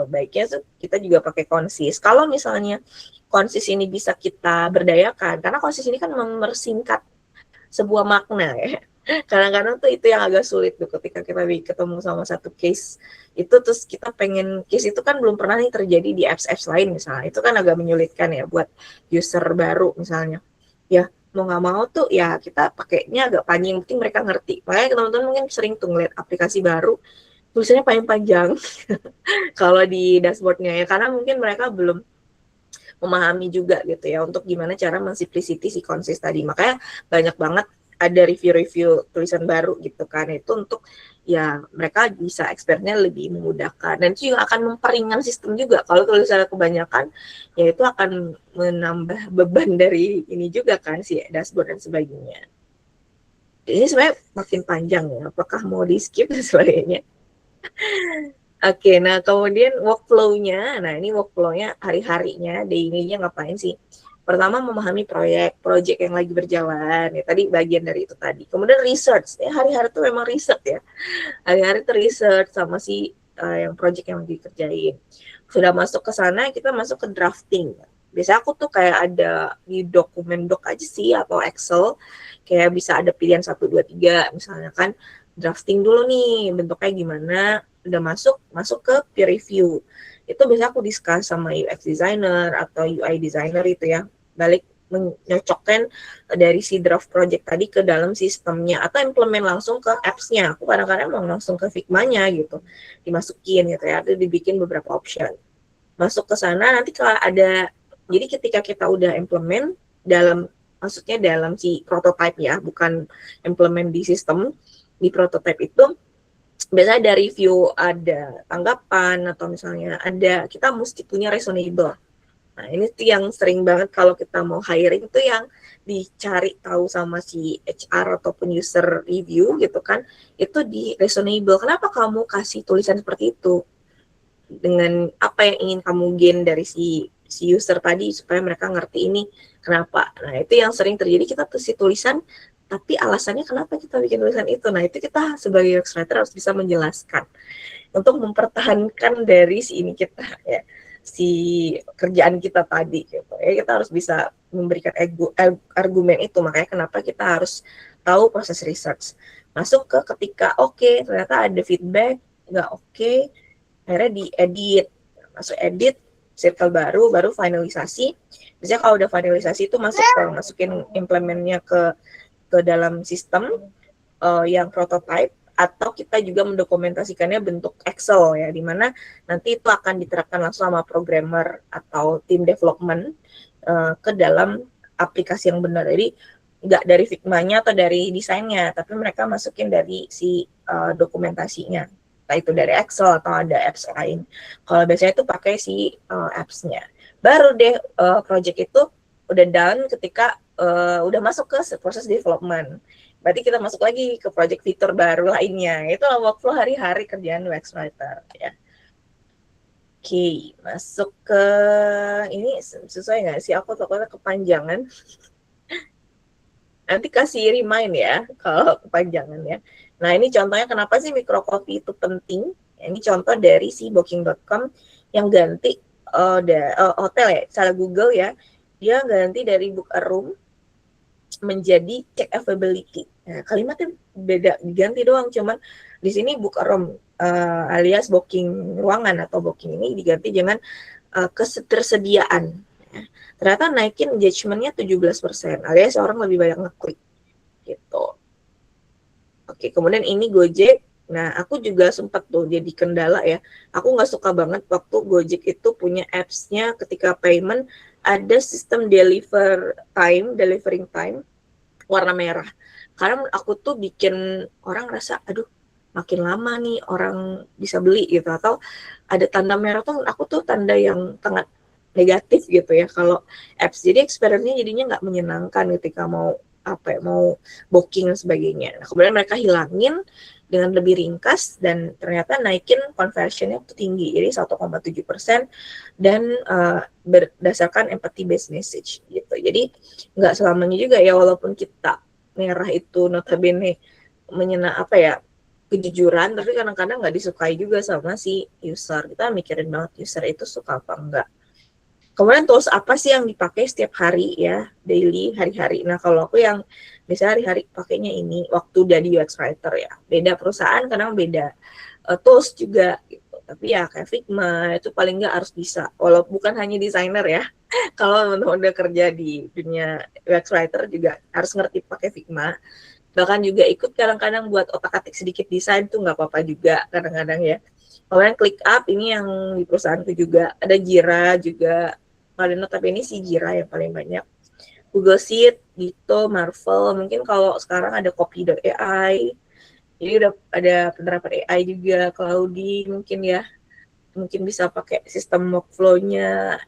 baiknya kita juga pakai konsis. Kalau misalnya konsis ini bisa kita berdayakan, karena konsis ini kan mempersingkat sebuah makna ya. Kadang-kadang tuh itu yang agak sulit tuh ketika kita ketemu sama satu case itu, terus kita pengen case itu kan belum pernah nih terjadi di apps-apps lain misalnya, itu kan agak menyulitkan ya buat user baru misalnya. Ya mau nggak mau tuh ya kita pakainya agak panjang, yang penting mereka ngerti. Makanya teman-teman mungkin sering tuh ngeliat aplikasi baru tulisannya panjang-panjang kalau di dashboardnya ya, karena mungkin mereka belum memahami juga gitu ya untuk gimana cara mensimplicity si konsis tadi. Makanya banyak banget ada review-review tulisan baru gitu kan, itu untuk ya mereka bisa expertnya lebih memudahkan, dan itu juga akan memperingan sistem juga. Kalau tulisannya kebanyakan ya itu akan menambah beban dari ini juga kan, si dashboard dan sebagainya. Ini sebenarnya makin panjang ya, apakah mau di skip dan sebagainya. Oke, nah kemudian workflow-nya, nah ini workflow-nya hari-harinya, daily-nya ngapain sih? Pertama memahami project yang lagi berjalan, ya tadi bagian dari itu tadi. Kemudian research, ya hari-hari itu memang research ya. Hari-hari itu research sama si yang project yang lagi dikerjain. Sudah masuk ke sana, kita masuk ke drafting. Biasanya aku tuh kayak ada di dokumen doc aja sih, atau Excel, kayak bisa ada pilihan 1, 2, 3, misalnya kan, drafting dulu nih, bentuknya gimana, udah masuk ke peer review. Itu biasanya aku discuss sama UX designer atau UI designer itu ya, balik menyocokkan dari si draft project tadi ke dalam sistemnya, atau implement langsung ke apps-nya. Aku kadang-kadang mau langsung ke Figma-nya gitu, dimasukin gitu ya, atau dibikin beberapa option. Masuk ke sana nanti kalau ada, jadi ketika kita udah implement dalam, maksudnya dalam si prototype ya, bukan implement di sistem, di prototype itu biasanya ada review, ada tanggapan, atau misalnya ada, kita mesti punya reasonable. Nah, ini tuh yang sering banget kalau kita mau hiring tuh yang dicari tahu sama si HR ataupun user review gitu kan, itu di reasonable. Kenapa kamu kasih tulisan seperti itu? Dengan apa yang ingin kamu gain dari si user tadi supaya mereka ngerti ini kenapa. Nah, itu yang sering terjadi, kita kasih tulisan tapi alasannya kenapa kita bikin tulisan itu. Nah, itu kita sebagai UX writer harus bisa menjelaskan untuk mempertahankan dari si ini kita ya, si kerjaan kita tadi gitu ya. Kita harus bisa memberikan argumen itu, makanya kenapa kita harus tahu proses research. Masuk ke ketika ternyata ada feedback nggak akhirnya diedit, masuk edit, circle baru finalisasi. Biasanya kalau udah finalisasi itu masukin implementnya ke dalam sistem yang prototype, atau kita juga mendokumentasikannya bentuk Excel ya, dimana nanti itu akan diterapkan langsung sama programmer atau tim development ke dalam aplikasi yang benar. Jadi nggak dari Figma-nya atau dari desainnya, tapi mereka masukin dari si dokumentasinya, entah itu dari Excel atau ada apps lain. Kalau biasanya itu pakai si apps-nya. Baru deh project itu udah done ketika udah masuk ke proses development. Berarti kita masuk lagi ke project fitur baru lainnya. Itulah workflow hari-hari kerjaan UX writer ya. Oke, masuk ke ini sesuai nggak sih? Aku takutnya kepanjangan. Nanti kasih remind ya kalau kepanjangan ya. Nah, ini contohnya kenapa sih micro copy itu penting. Ini contoh dari si booking.com yang ganti hotel ya, salah Google ya. Dia ganti dari book a room menjadi check availability. Nah, kalimatnya beda, diganti doang, cuman di sini book a room alias booking ruangan atau booking ini diganti dengan ketersediaan. Ternyata naikin engagement-nya 17%, alias orang lebih banyak ngeklik gitu. Oke, kemudian ini Gojek. Nah, aku juga sempat tuh jadi kendala ya. Aku nggak suka banget waktu Gojek itu punya apps-nya ketika payment ada sistem delivering time warna merah. Karena aku tuh bikin orang rasa, aduh makin lama nih orang bisa beli gitu, atau ada tanda merah tuh aku tuh tanda yang sangat negatif gitu ya kalau apps. Jadi experience-nya jadinya nggak menyenangkan ketika mau mau booking dan sebagainya. Nah, kemudian mereka hilangin dengan lebih ringkas dan ternyata naikin conversion-nya tuh tinggi, jadi 1,7%, dan berdasarkan empathy based message gitu. Jadi nggak selamanya juga ya, walaupun kita merah itu notabene kejujuran, tapi kadang-kadang nggak disukai juga sama si user. Kita mikirin banget user itu suka apa enggak. Kemudian tools apa sih yang dipakai setiap hari ya, daily, hari-hari. Nah, kalau aku yang misalnya hari-hari pakainya ini, waktu jadi UX writer ya. Beda perusahaan kadang beda tools juga gitu. Tapi ya kayak Figma itu paling nggak harus bisa. Walaupun bukan hanya desainer ya. Kalau teman-teman udah kerja di dunia UX writer juga harus ngerti pakai Figma. Bahkan juga ikut kadang-kadang buat otak-atik sedikit desain tuh nggak apa-apa juga kadang-kadang ya. Kemudian ClickUp ini yang di perusahaanku juga ada Jira juga. Paling notabene sih Jira yang paling banyak. Google Sheet gitu, Marvel. Mungkin kalau sekarang ada Copy.ai. Jadi udah ada penerapan AI juga, Claude mungkin ya. Mungkin bisa pakai sistem workflow-nya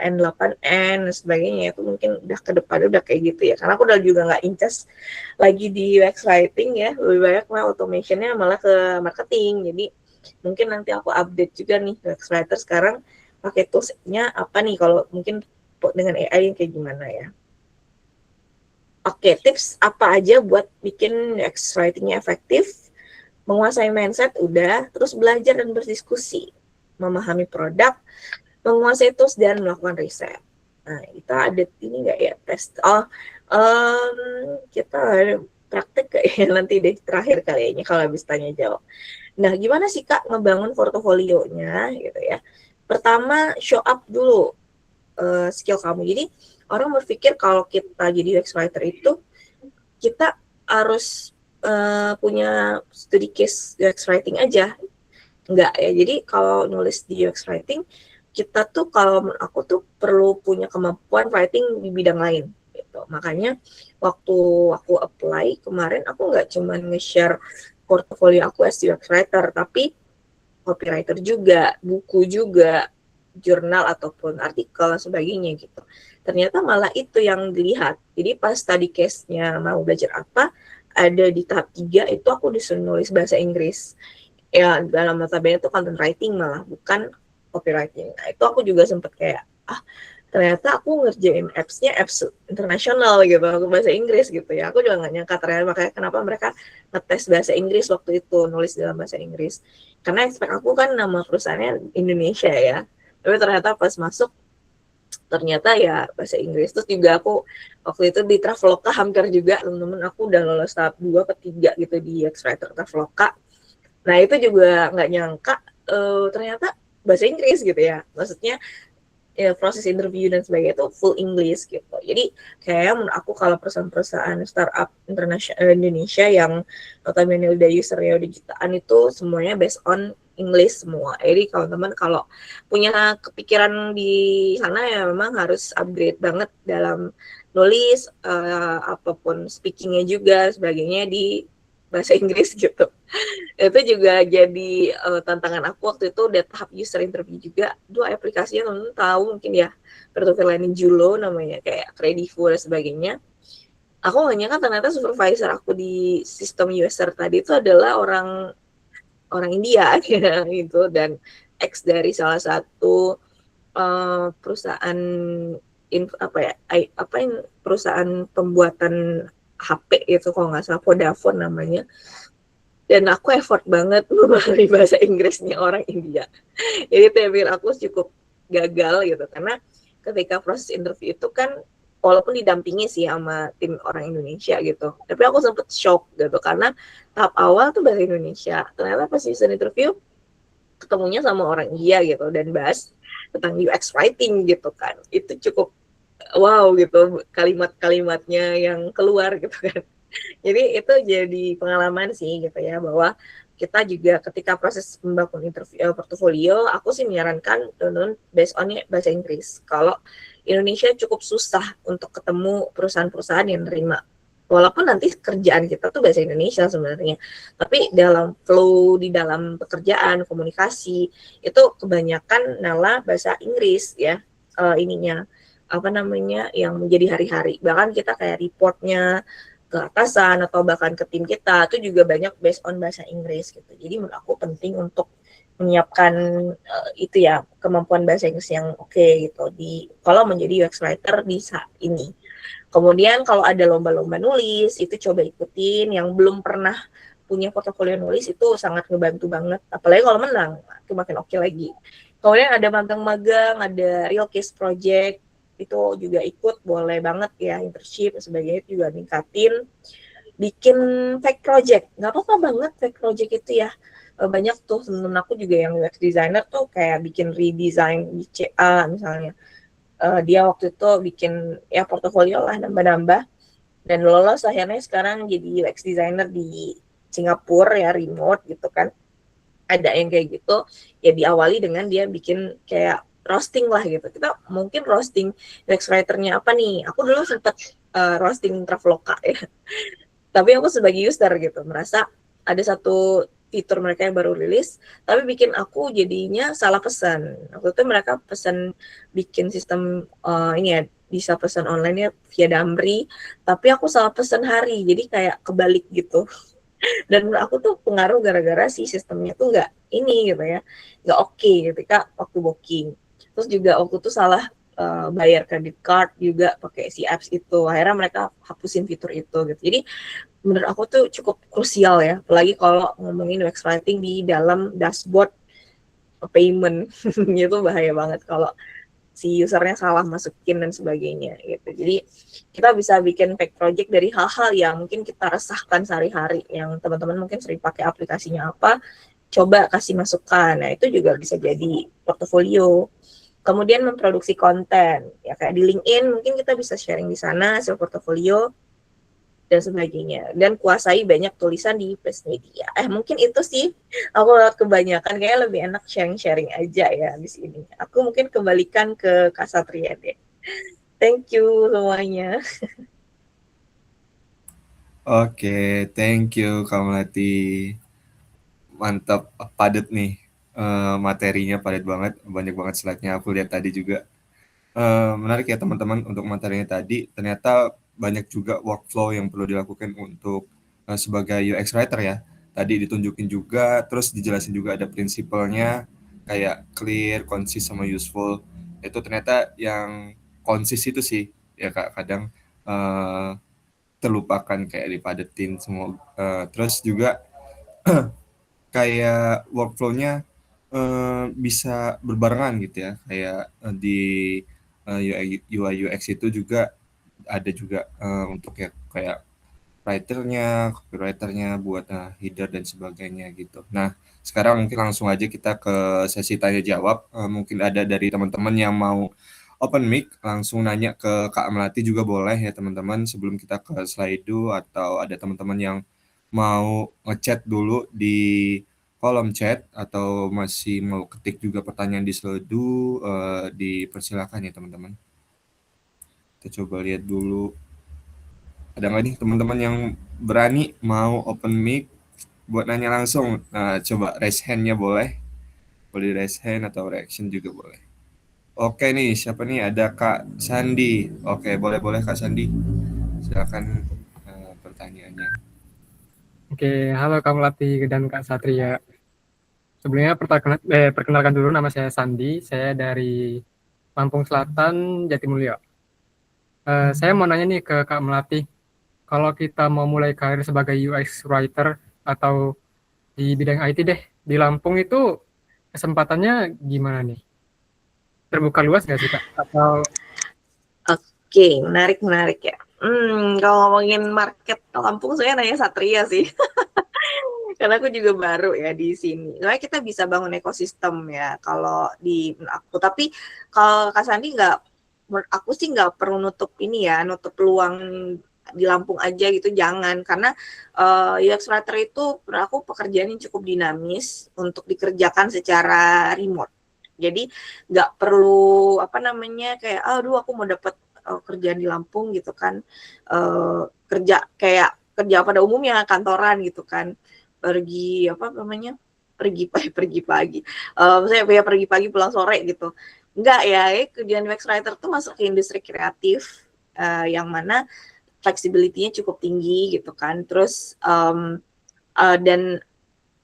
N8N dan sebagainya. Itu mungkin udah ke depan udah kayak gitu ya. Karena aku udah juga nggak incas lagi di UX writing ya. Lebih banyak malah automation-nya malah ke marketing. Jadi mungkin nanti aku update juga nih UX writer sekarang pakai tools-nya apa nih kalau mungkin dengan AI yang kayak gimana ya. Oke, tips apa aja buat bikin UX writing-nya efektif? Menguasai mindset udah, terus belajar dan berdiskusi, memahami produk, menguasai tools dan melakukan riset. Nah, kita ada ini nggak ya tes? Kita praktek kayaknya nanti deh terakhir kayaknya kalau habis tanya jawab. Nah, gimana sih Kak ngebangun portofolionya gitu ya? Pertama, show up dulu skill kamu. Jadi orang berpikir kalau kita jadi UX writer itu kita harus punya studi case UX writing aja. Enggak ya. Jadi kalau nulis di UX writing, kita tuh kalau menurut aku tuh perlu punya kemampuan writing di bidang lain. Gitu. Makanya waktu aku apply kemarin, aku nggak cuma nge-share portfolio aku as UX writer, tapi copywriter juga, buku juga, jurnal ataupun artikel dan sebagainya gitu. Ternyata malah itu yang dilihat. Jadi pas study case-nya mau belajar apa, ada di tahap 3 itu aku disuruh nulis bahasa Inggris. Ya dalam notabene itu content writing malah, bukan copywriting. Nah itu aku juga sempet kayak, ternyata aku ngerjain apps-nya apps internasional gitu, aku bahasa Inggris gitu ya. Aku juga nggak nyangka ternyata makanya kenapa mereka ngetes bahasa Inggris waktu itu, nulis dalam bahasa Inggris. Karena expect aku kan nama perusahaannya Indonesia ya. Tapi ternyata pas masuk, ternyata ya bahasa Inggris. Terus juga aku waktu itu di Traveloka hampir juga, temen-temen aku udah lolos tahap 2 ke 3 gitu di X-Writer Traveloka. Nah itu juga nggak nyangka ternyata bahasa Inggris gitu ya. Maksudnya ya, proses interview dan sebagainya itu full English gitu. Jadi kayak menurut aku kalau perusahaan-perusahaan startup internasional Indonesia yang notabene udah usernya udah jutaan itu semuanya based on English semua. Jadi kalau teman kalau punya kepikiran di sana ya memang harus upgrade banget dalam nulis apapun speakingnya juga sebagainya di bahasa Inggris gitu. Itu juga jadi tantangan aku waktu itu udah tahap user interview juga. Dua aplikasinya teman-teman tahu mungkin ya, peer-to-peer lending Julo namanya, kayak Kredivo dan sebagainya. Aku nggak nyangka ternyata supervisor aku di sistem user tadi itu adalah orang orang India gitu, dan ex dari salah satu perusahaan apa ya apa yang perusahaan pembuatan HP itu kalau nggak salah Vodafone namanya. Dan aku effort banget memahami bahasa Inggrisnya orang India. Jadi itu yang bikin aku cukup gagal gitu, karena ketika proses interview itu kan walaupun didampingi sih sama tim orang Indonesia gitu, tapi aku sempet shock gitu karena tahap awal tuh bahasa Indonesia, ternyata pas user interview ketemunya sama orang India gitu dan bahas tentang UX writing gitu kan, itu cukup wow gitu kalimat-kalimatnya yang keluar gitu kan. Jadi itu jadi pengalaman sih gitu ya, bahwa kita juga ketika proses membangun interview portofolio, aku sih menyarankan teman-teman based on bahasa Inggris. Kalau Indonesia cukup susah untuk ketemu perusahaan-perusahaan yang nerima. Walaupun nanti kerjaan kita tuh bahasa Indonesia sebenarnya, tapi dalam flow di dalam pekerjaan, komunikasi itu kebanyakan malah bahasa Inggris ya, ininya apa namanya yang menjadi hari-hari. Bahkan kita kayak reportnya ke atasan atau bahkan ke tim kita itu juga banyak based on bahasa Inggris gitu. Jadi menurut aku penting untuk menyiapkan itu ya, kemampuan bahasa Inggris yang oke gitu di kalau menjadi UX writer di saat ini. Kemudian kalau ada lomba-lomba nulis itu coba ikutin, yang belum pernah punya portofolio nulis itu sangat ngebantu banget, apalagi kalau menang itu makin oke lagi. Kemudian ada magang-magang, ada real case project, itu juga ikut, boleh banget ya, internship dan sebagainya juga ningkatin. Bikin fake project, nggak apa-apa banget fake project itu ya. Banyak tuh temen aku juga yang UX designer tuh kayak bikin redesign di CA misalnya. Dia waktu itu bikin ya portofolio lah, nambah-nambah, dan lolos akhirnya sekarang jadi UX designer di Singapura ya, remote gitu kan. Ada yang kayak gitu ya, diawali dengan dia bikin kayak roasting lah gitu. Kita mungkin roasting UX writer-nya apa nih, aku dulu sempat roasting Traveloka ya, tapi aku sebagai user gitu merasa ada satu fitur mereka yang baru rilis tapi bikin aku jadinya salah pesan. Waktu itu mereka pesan bikin sistem ini ya, bisa pesan online ya via Damri, tapi aku salah pesan hari, jadi kayak kebalik gitu. Dan menurut aku tuh pengaruh gara-gara si sistemnya tuh nggak ini gitu ya, nggak oke ketika waktu booking. Terus juga waktu tuh salah bayar credit card juga pakai si apps itu, akhirnya mereka hapusin fitur itu gitu. Jadi menurut aku tuh cukup krusial ya, apalagi kalau ngomongin UX writing di dalam dashboard payment itu bahaya banget kalau si usernya salah masukin dan sebagainya gitu. Jadi kita bisa bikin fake project dari hal-hal yang mungkin kita resahkan sehari-hari, yang teman-teman mungkin sering pakai aplikasinya apa, coba kasih masukan. Nah itu juga bisa jadi portofolio. Kemudian memproduksi konten, ya kayak di LinkedIn mungkin kita bisa sharing di sana hasil portofolio dan sebagainya, dan kuasai banyak tulisan di press media. Mungkin itu sih, aku kebanyakan kayak lebih enak sharing-sharing aja ya di sini. Aku mungkin kembalikan ke Kak Satria deh. Thank you semuanya. Oke, thank you Kak Melati. Mantap, padat nih. Materinya padat banget, banyak banget slide-nya. Aku lihat tadi juga. Menarik ya teman-teman untuk materinya tadi. Ternyata banyak juga workflow yang perlu dilakukan untuk sebagai UX writer ya. Tadi ditunjukin juga, terus dijelasin juga ada prinsipalnya kayak clear, konsis sama useful. Itu ternyata yang konsis itu sih ya Kak, kadang terlupakan kayak dipadetin semua. Terus juga kayak workflow-nya bisa berbarengan gitu ya, kayak di UI UX itu juga ada juga untuk ya kayak writer-nya, copywriter-nya buat header dan sebagainya gitu. Nah, sekarang mungkin langsung aja kita ke sesi tanya jawab. Mungkin ada dari teman-teman yang mau open mic, langsung nanya ke Kak Melati juga boleh ya teman-teman, sebelum kita ke Slido, atau ada teman-teman yang mau ngechat dulu di kolom chat atau masih mau ketik juga pertanyaan di Slido, dipersilakan ya teman-teman. Kita coba lihat dulu. Ada nggak nih teman-teman yang berani mau open mic buat nanya langsung? Nah, coba raise hand-nya boleh. Boleh raise hand atau reaction juga boleh. Oke nih, siapa nih? Ada Kak Sandi. Oke, boleh-boleh Kak Sandi. Silakan pertanyaannya. Oke, halo Kak Melati dan Kak Satria. Sebelumnya perkenalkan dulu, nama saya Sandi, saya dari Lampung Selatan, Jatimulyo. Saya mau nanya nih ke Kak Melati, kalau kita mau mulai karir sebagai UX writer atau di bidang IT deh, di Lampung itu kesempatannya gimana nih? Terbuka luas nggak sih Kak? Atau Oke, menarik ya. Kalau ngomongin market Lampung, saya nanya Satria sih. Karena aku juga baru ya di sini. Soalnya kita bisa bangun ekosistem ya kalau di aku. Tapi kalau Kak Sandi nggak, menurut aku sih nggak perlu nutup ini ya, nutup peluang di Lampung aja gitu, jangan. Karena UX Writer itu menurut aku pekerjaan yang cukup dinamis untuk dikerjakan secara remote. Jadi nggak perlu apa namanya kayak, aduh aku mau dapat kerjaan di Lampung gitu kan, kerja kayak kerja pada umumnya kantoran gitu kan, pergi apa namanya, pergi pagi, saya pergi pagi pulang sore gitu. Enggak ya, kerjaan UX writer tuh masuk ke industri kreatif, yang mana flexibility-nya cukup tinggi gitu kan. Terus dan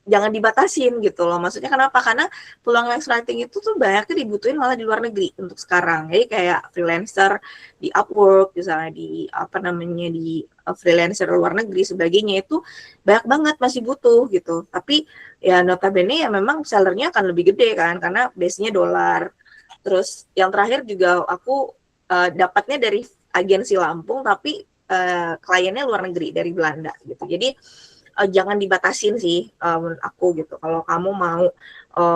jangan dibatasin gitu loh. Maksudnya kenapa? Karena peluang UX writing itu tuh banyaknya dibutuhin malah di luar negeri untuk sekarang. Jadi kayak freelancer di Upwork, misalnya di apa namanya di freelancer luar negeri sebagainya itu banyak banget masih butuh gitu. Tapi ya notabene ya memang sellernya akan lebih gede kan karena base-nya dolar. Terus yang terakhir juga aku dapatnya dari agensi Lampung tapi kliennya luar negeri dari Belanda gitu. Jadi jangan dibatasin sih menurut aku gitu. Kalau kamu mau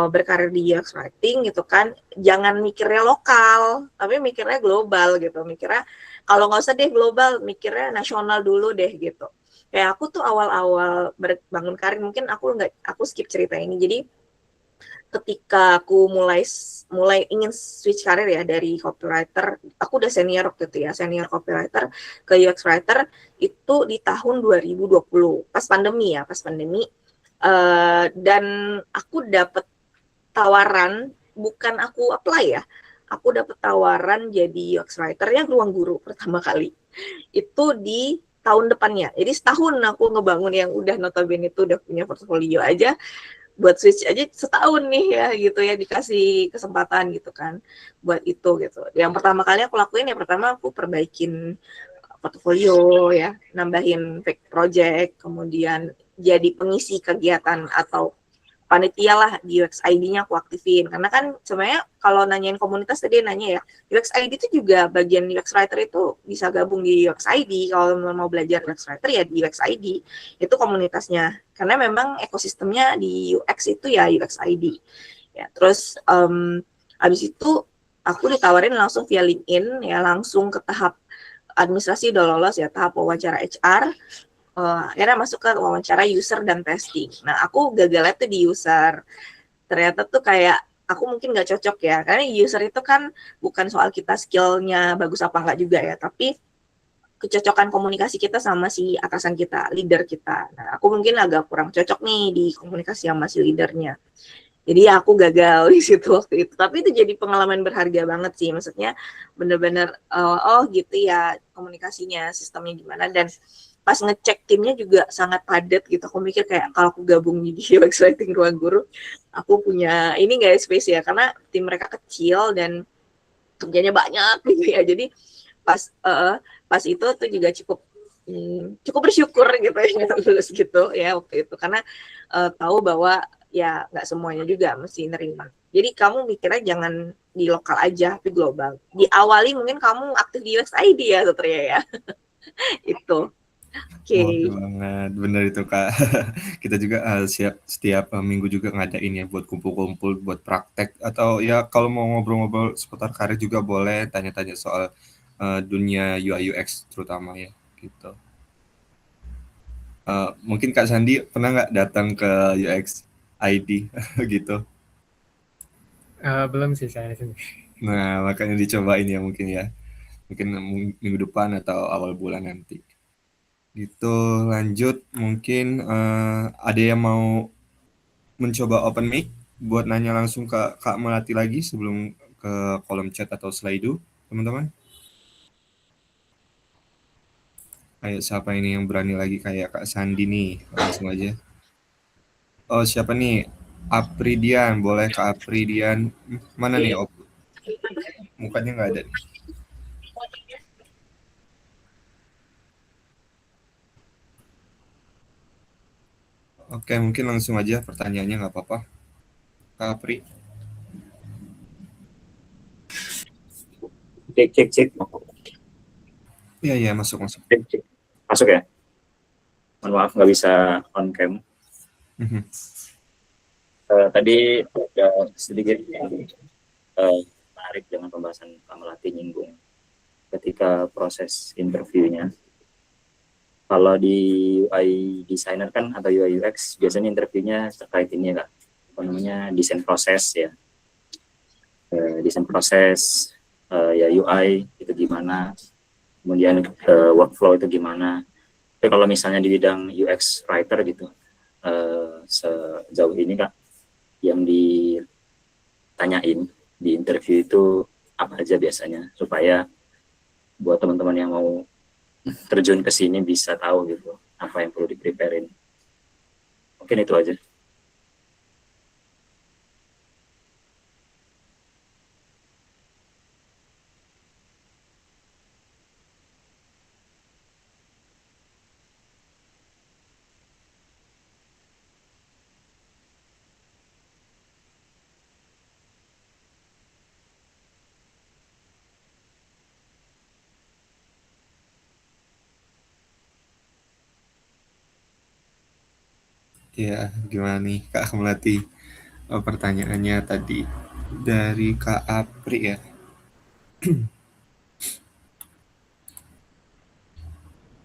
berkarir di UX writing gitu kan, jangan mikirnya lokal, tapi mikirnya global gitu. Mikirnya kalau nggak usah deh global, mikirnya nasional dulu deh gitu. Kayak aku tuh awal-awal bangun karir, mungkin aku skip cerita ini. Jadi ketika aku mulai ingin switch karir ya dari copywriter, aku udah senior waktu itu ya, senior copywriter ke UX writer itu di tahun 2020, pas pandemi ya, pas pandemi. Dan aku dapet tawaran, bukan aku apply ya, aku dapet tawaran jadi UX writer yang ruang guru pertama kali. Itu di tahun depannya. Jadi setahun aku ngebangun yang udah notabene itu udah punya portfolio aja, buat switch aja setahun nih ya gitu ya, dikasih kesempatan gitu kan buat itu gitu. Yang pertama kali aku lakuin ya pertama aku perbaikin portfolio ya, nambahin fake project, kemudian jadi pengisi kegiatan atau panitia lah di UX ID-nya aku aktifin. Karena kan sebenarnya kalau nanyain komunitas tadi nanya ya, UX ID itu juga bagian UX writer itu bisa gabung di UX ID. Kalau mau belajar UX writer ya di UX ID. Itu komunitasnya. Karena memang ekosistemnya di UX itu ya UX ID. Ya, terus habis itu aku ditawarin langsung via LinkedIn ya, langsung ke tahap administrasi udah lolos ya, tahap wawancara HR. Akhirnya masuk ke wawancara user dan testing. Nah, aku gagalnya tuh di user. Ternyata tuh kayak aku mungkin nggak cocok ya, karena user itu kan bukan soal kita skillnya bagus apa nggak juga ya, tapi kecocokan komunikasi kita sama si atasan kita, leader kita. Nah, aku mungkin agak kurang cocok nih di komunikasi sama si leadernya. Jadi ya aku gagal di situ waktu itu. Tapi itu jadi pengalaman berharga banget sih. Maksudnya bener-bener oh gitu ya komunikasinya, sistemnya gimana. Dan pas ngecek timnya juga sangat padat gitu. Aku mikir kayak kalau aku gabung di UX Writing Ruang Guru, aku punya ini nggak ya space ya. Karena tim mereka kecil dan kerjanya banyak gitu ya. Jadi pas itu tuh juga cukup bersyukur gitu ya lulus gitu ya waktu itu. Karena tahu bahwa ya nggak semuanya juga mesti nerima. Jadi kamu mikirnya jangan di lokal aja, tapi global. Diawali mungkin kamu aktif di UX ID ya, Satria ya. Itu. Oke. Oke banget, bener itu Kak. Kita juga setiap minggu juga ngadain ya buat kumpul-kumpul, buat praktek atau ya kalau mau ngobrol-ngobrol seputar karir juga boleh tanya-tanya soal dunia UI UX terutama ya gitu. Mungkin Kak Sandi pernah nggak datang ke UX ID gitu? Belum sih saya sini. Nah makanya dicobain ya mungkin ya, mungkin minggu depan atau awal bulan nanti. Gitu lanjut mungkin ada yang mau mencoba open mic buat nanya langsung ke Kak Melati lagi sebelum ke kolom chat atau Slido, teman-teman. Kayak siapa ini yang berani lagi kayak Kak Sandi nih, langsung aja. Oh siapa nih? Apridian, boleh Kak Apridian. Mana nih? Mukanya nggak ada nih. Oke, mungkin langsung aja pertanyaannya nggak apa-apa. Kak Apri. Cek. Iya, iya, masuk. Cek. Masuk ya? Mohon maaf nggak bisa on cam. Tadi ada sedikit menarik dengan pembahasan Pak Melati nyinggung ketika proses interviewnya. Kalau di UI designer kan atau UI UX biasanya interviewnya terkait ini Kak, apa namanya desain proses ya. Desain proses ya UI itu gimana, kemudian workflow itu gimana. Tapi kalau misalnya di bidang UX writer gitu, sejauh ini Kak, yang ditanyain di interview itu apa aja biasanya, supaya buat teman-teman yang mau terjun ke sini bisa tahu gitu apa yang perlu di-preparein. Mungkin itu aja. Ya, gimana nih Kak Melati? Pertanyaannya tadi dari Kak Apri ya.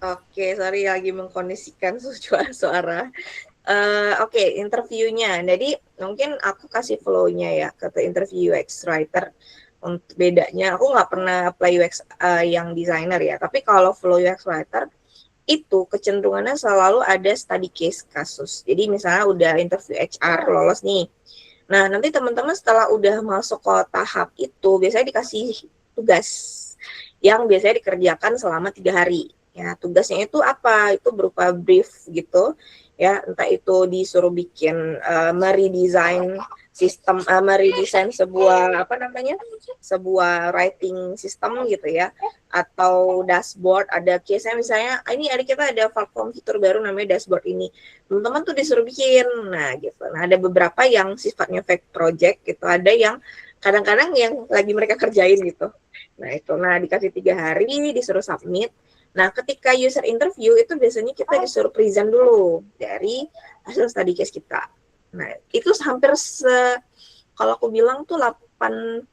Oke, sorry lagi mengkondisikan suara. Oke, interviewnya. Jadi mungkin aku kasih flow-nya ya ke interview UX writer. Untuk bedanya, aku nggak pernah apply UX yang designer ya. Tapi kalau flow UX writer itu kecenderungannya selalu ada study case kasus. Jadi misalnya udah interview HR lolos nih. Nah, nanti teman-teman setelah udah masuk ke tahap itu, biasanya dikasih tugas yang biasanya dikerjakan selama 3 hari. Ya, tugasnya itu apa? Itu berupa brief gitu. Ya, entah itu disuruh bikin meredesign sistem, meredesign sebuah apa namanya, sebuah writing system gitu ya, atau dashboard. Ada case-nya misalnya, ini ada kita ada platform fitur baru namanya dashboard ini. Teman-teman tuh disuruh bikin, nah gitu. Nah ada beberapa yang sifatnya fake project gitu, ada yang kadang-kadang yang lagi mereka kerjain gitu. Nah itu, nah dikasih 3 hari, disuruh submit. Nah ketika user interview itu biasanya kita disuruh present dulu dari hasil study case kita. Nah itu hampir kalau aku bilang tuh 87%,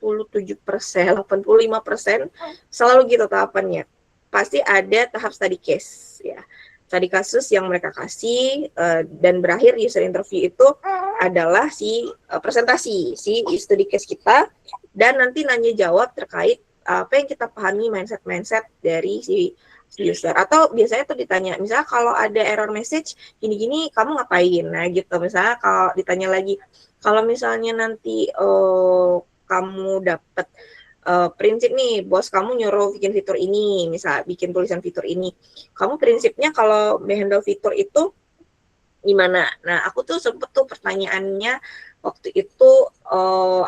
85% selalu gitu tahapannya. Pasti ada tahap study case ya. Study kasus yang mereka kasih dan berakhir user interview itu adalah si presentasi si study case kita dan nanti nanya jawab terkait apa yang kita pahami mindset dari si user. Atau biasanya tuh ditanya, misalnya kalau ada error message gini-gini kamu ngapain, nah gitu. Misalnya kalau ditanya lagi, kalau misalnya nanti kamu dapat prinsip nih, bos kamu nyuruh bikin fitur ini, misal bikin tulisan fitur ini, kamu prinsipnya kalau handle fitur itu gimana? Nah, aku tuh sempet tuh pertanyaannya waktu itu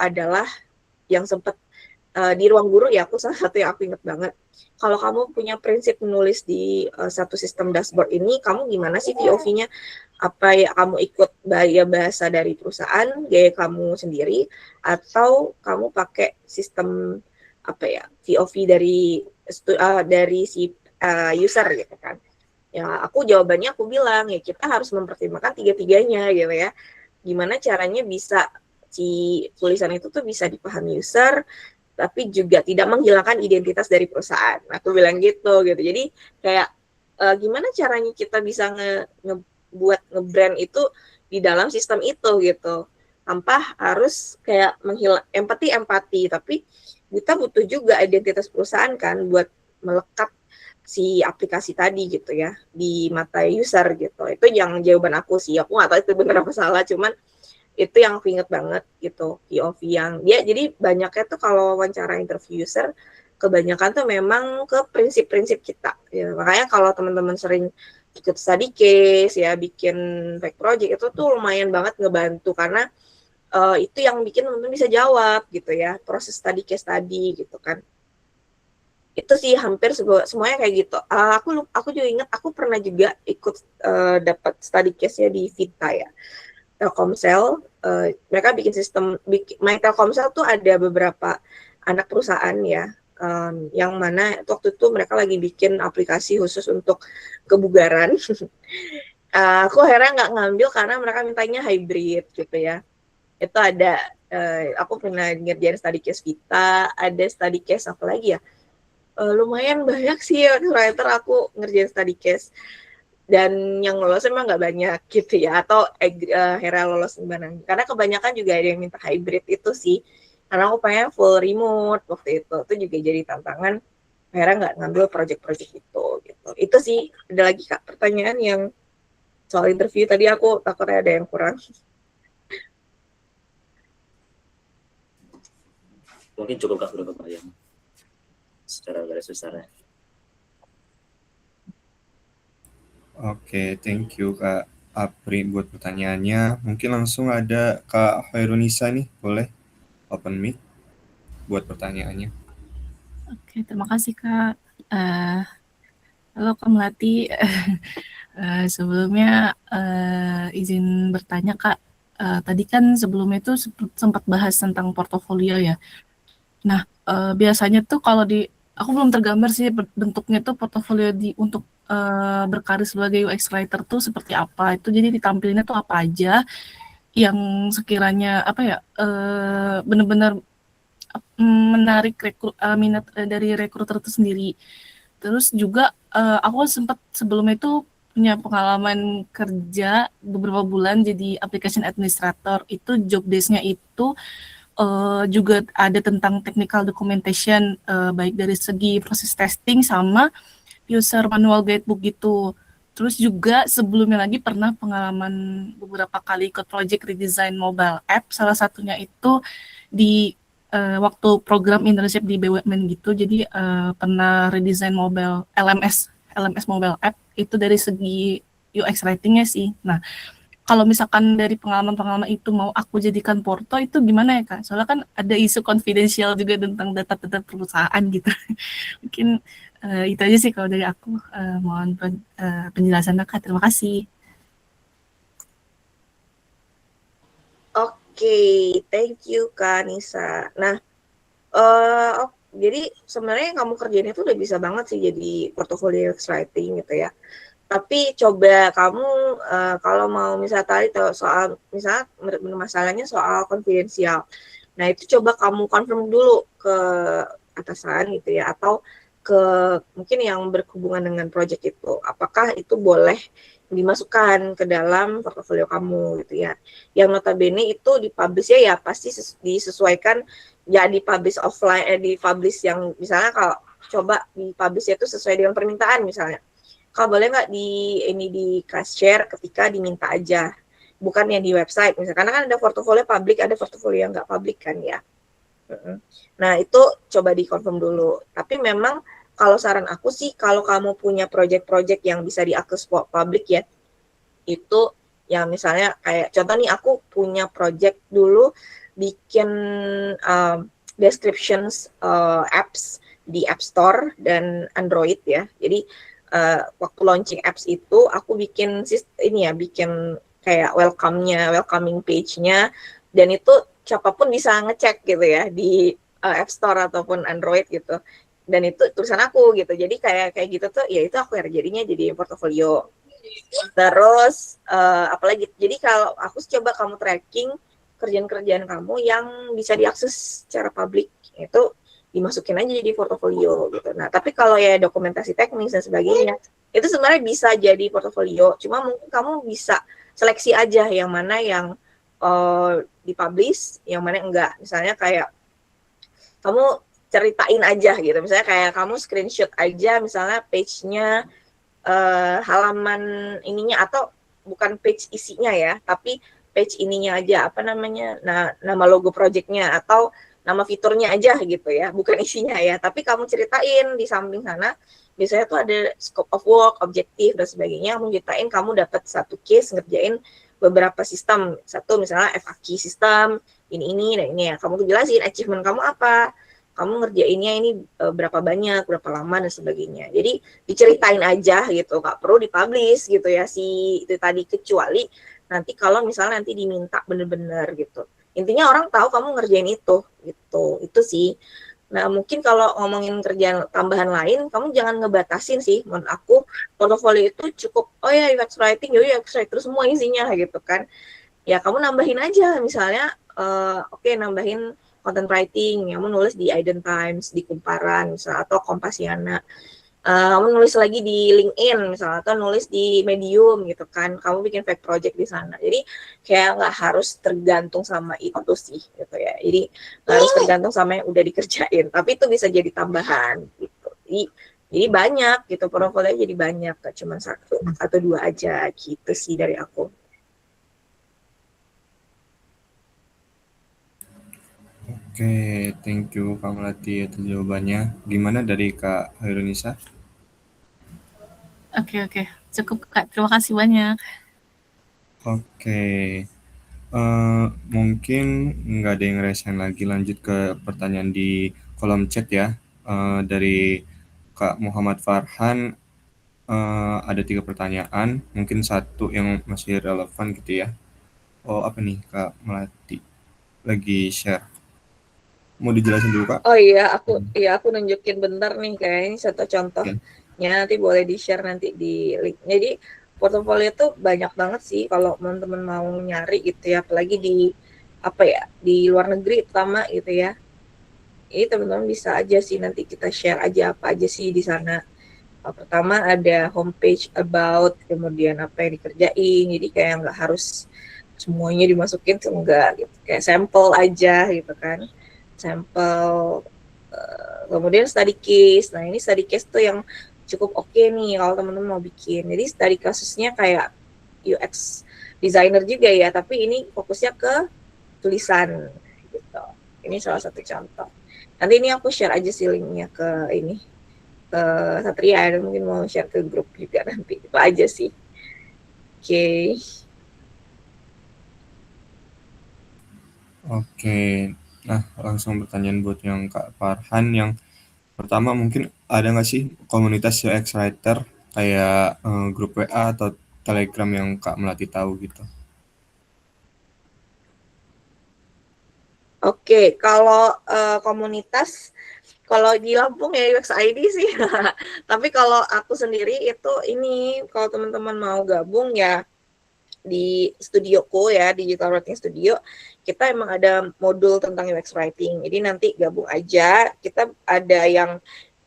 adalah yang sempet di ruang guru ya, aku salah satu yang aku inget banget. Kalau kamu punya prinsip menulis di satu sistem dashboard ini, kamu gimana sih POV-nya? Apa ya kamu ikut bahasa dari perusahaan, gaya kamu sendiri, atau kamu pakai sistem apa ya POV dari si user gitu kan? Ya aku jawabannya aku bilang ya kita harus mempertimbangkan tiga-tiganya gitu ya. Gimana caranya bisa si tulisan itu tuh bisa dipahami user, tapi juga tidak menghilangkan identitas dari perusahaan. Aku bilang gitu. Jadi kayak gimana caranya kita bisa ngebuat ngebrand itu di dalam sistem itu gitu, tanpa harus kayak menghilang empati, tapi kita butuh juga identitas perusahaan kan buat melekat si aplikasi tadi gitu ya di mata user gitu. Itu yang jawaban aku sih. Aku nggak tahu itu benar apa salah, cuman itu yang aku inget banget gitu, POV yang dia. Jadi banyaknya tuh kalau wawancara interview user kebanyakan tuh memang ke prinsip-prinsip kita ya. Makanya kalau teman-teman sering ikut study case ya, bikin back project, itu tuh lumayan banget ngebantu karena itu yang bikin teman-teman bisa jawab gitu ya, proses study case tadi gitu kan. Itu sih hampir semuanya kayak gitu. Aku juga ingat aku pernah juga ikut dapat study case-nya di Vita ya, Telkomsel. Mereka bikin sistem, My Telkomsel tuh ada beberapa anak perusahaan ya, yang mana waktu itu mereka lagi bikin aplikasi khusus untuk kebugaran. Aku akhirnya nggak ngambil karena mereka mintanya hybrid gitu ya. Itu ada, aku pernah ngerjain study case Vita, ada study case apa lagi ya, lumayan banyak sih writer aku ngerjain study case, dan yang lolos emang nggak banyak gitu ya, atau Hera lolos gimana, karena kebanyakan juga ada yang minta hybrid itu sih, karena aku pengen full remote waktu itu juga jadi tantangan. Hera nggak ngambil project-project itu sih. Ada lagi Kak pertanyaan yang soal interview tadi, aku takutnya ada yang kurang. Mungkin cukup Kak, udah kebayang secara garis besarnya. Oke, thank you Kak Apri buat pertanyaannya. Mungkin langsung ada Kak Hoirunisa nih, boleh open mic buat pertanyaannya. Oke, terima kasih Kak. Halo Kak Melati. Sebelumnya izin bertanya Kak. Tadi kan sebelumnya itu sempat bahas tentang portofolio ya. Nah, biasanya tuh kalau aku belum tergambar sih bentuknya tuh portofolio untuk berkarir sebagai UX writer tuh seperti apa, itu jadi ditampilinnya tuh apa aja yang sekiranya apa ya, benar-benar menarik minat dari rekruter itu sendiri. Terus juga aku sempat sebelumnya itu punya pengalaman kerja beberapa bulan jadi application administrator. Itu job desk-nya itu juga ada tentang technical documentation, baik dari segi proses testing sama user manual guidebook gitu. Terus juga sebelumnya lagi pernah pengalaman beberapa kali ikut project redesign mobile app. Salah satunya itu di waktu program internship di BUMN gitu. Jadi pernah redesign mobile LMS mobile app itu dari segi UX writing-nya sih. Nah, kalau misalkan dari pengalaman-pengalaman itu mau aku jadikan porto itu gimana ya Kak? Soalnya kan ada isu confidential juga tentang data-data perusahaan gitu. Mungkin itu aja sih kalau dari aku. Mohon penjelasannya Kak. Terima kasih. Oke, thank you Kak Nisa. Nah, jadi sebenarnya yang kamu kerjain itu udah bisa banget sih jadi portfolio writing gitu ya. Tapi coba kamu kalau mau misalnya tadi soal misalnya masalahnya soal konfidensial. Nah, itu coba kamu confirm dulu ke atasan gitu ya, atau ke mungkin yang berhubungan dengan project itu. Apakah itu boleh dimasukkan ke dalam portofolio kamu gitu ya. Yang notabene itu dipublish ya pasti disesuaikan ya dipublish offline, dipublish yang misalnya kalau coba dipublish itu sesuai dengan permintaan misalnya. Kalau boleh nggak di class share ketika diminta aja, bukan yang di website misalnya, karena kan ada portofolio publik, ada portofolio yang nggak publik kan ya. Nah itu coba dikonfirm dulu. Tapi memang kalau saran aku sih, kalau kamu punya project-project yang bisa diakses publik ya, itu yang misalnya kayak contoh nih aku punya project dulu bikin descriptions apps di App Store dan Android ya. Jadi waktu launching apps itu aku bikin bikin kayak welcoming page-nya, dan itu siapapun bisa ngecek gitu ya di App Store ataupun Android gitu. Dan itu tulisan aku gitu. Jadi kayak gitu tuh ya itu aku jadinya jadi portofolio. Terus apalagi jadi kalau aku coba kamu tracking kerjaan-kerjaan kamu yang bisa diakses secara publik itu dimasukin aja jadi portofolio gitu. Nah, tapi kalau ya dokumentasi teknis dan sebagainya itu sebenarnya bisa jadi portofolio. Cuma mungkin kamu bisa seleksi aja yang mana yang dipublish, yang mana enggak. Misalnya kayak kamu ceritain aja gitu. Misalnya kayak kamu screenshot aja misalnya page-nya halaman ininya, atau bukan page isinya ya, tapi page ininya aja, apa namanya, nah nama logo projectnya atau nama fiturnya aja gitu ya, bukan isinya ya, tapi kamu ceritain di samping sana, biasanya tuh ada scope of work, objektif dan sebagainya, kamu ceritain kamu dapat satu case ngerjain beberapa sistem, satu misalnya FAQ sistem, ini dan ini ya, kamu tuh jelasin achievement kamu apa, kamu ngerjainnya ini berapa banyak, berapa lama dan sebagainya. Jadi diceritain aja gitu, nggak perlu dipublish gitu ya si itu tadi, kecuali nanti kalau misalnya nanti diminta bener-bener gitu. Intinya orang tahu kamu ngerjain itu gitu. Itu sih. Nah, mungkin kalau ngomongin kerjaan tambahan lain, kamu jangan ngebatasin sih. Menurut aku portofolio itu cukup UX writing, UX writer semua isinya gitu kan. Ya kamu nambahin aja misalnya nambahin content writing, kamu nulis di Aiden Times, di Kumparan misalnya, atau Kompasiana. Kamu nulis lagi di LinkedIn misalnya, atau nulis di Medium gitu kan, kamu bikin fake project di sana. Jadi kayak nggak harus tergantung sama itu sih gitu ya. Jadi nggak harus tergantung sama yang udah dikerjain, tapi itu bisa jadi tambahan gitu. Jadi banyak gitu, portfolio jadi banyak, gak cuma satu atau dua aja gitu sih dari aku. Oke, thank you Kak Melati atas jawabannya. Gimana dari Kak Hairunisa? Oke, cukup Kak. Terima kasih banyak. Oke, mungkin nggak ada yang resen lagi, lanjut ke pertanyaan di kolom chat ya. Dari Kak Muhammad Farhan, ada 3 pertanyaan, mungkin satu yang masih relevan gitu ya. Oh apa nih Kak Melati lagi share? Mau dijelasin dulu Kak? Oh iya, aku nunjukin bentar nih kayaknya satu contoh. Oke. nanti boleh di-share nanti di link. Jadi portofolio tuh banyak banget sih kalau teman-teman mau nyari gitu ya, apalagi di apa ya, di luar negeri terutama gitu ya. Ini teman-teman bisa aja sih nanti kita share aja apa aja sih di sana. Pertama ada homepage about, kemudian apa yang dikerjain, jadi kayak nggak harus semuanya dimasukin tuh enggak gitu, kayak sampel aja gitu kan, sampel. Kemudian study case, nah ini study case tuh yang cukup oke nih kalau teman-teman mau bikin. Jadi study kasusnya kayak UX designer juga ya, tapi ini fokusnya ke tulisan gitu. Ini salah satu contoh. Nanti ini aku share aja sih linknya ke ini, ke Satria, dan mungkin mau share ke grup juga nanti. Itu aja sih. Oke. Oke. Nah, langsung pertanyaan buat yang Kak Farhan. Yang pertama mungkin ada nggak sih komunitas UX writer kayak grup WA atau Telegram yang Kak Melati tahu gitu? Oke, kalau komunitas, kalau di Lampung ya UX ID sih. Tapi kalau aku sendiri itu ini, kalau teman-teman mau gabung ya di studioku ya, Digital Writing Studio, kita emang ada modul tentang UX Writing. Jadi nanti gabung aja, kita ada yang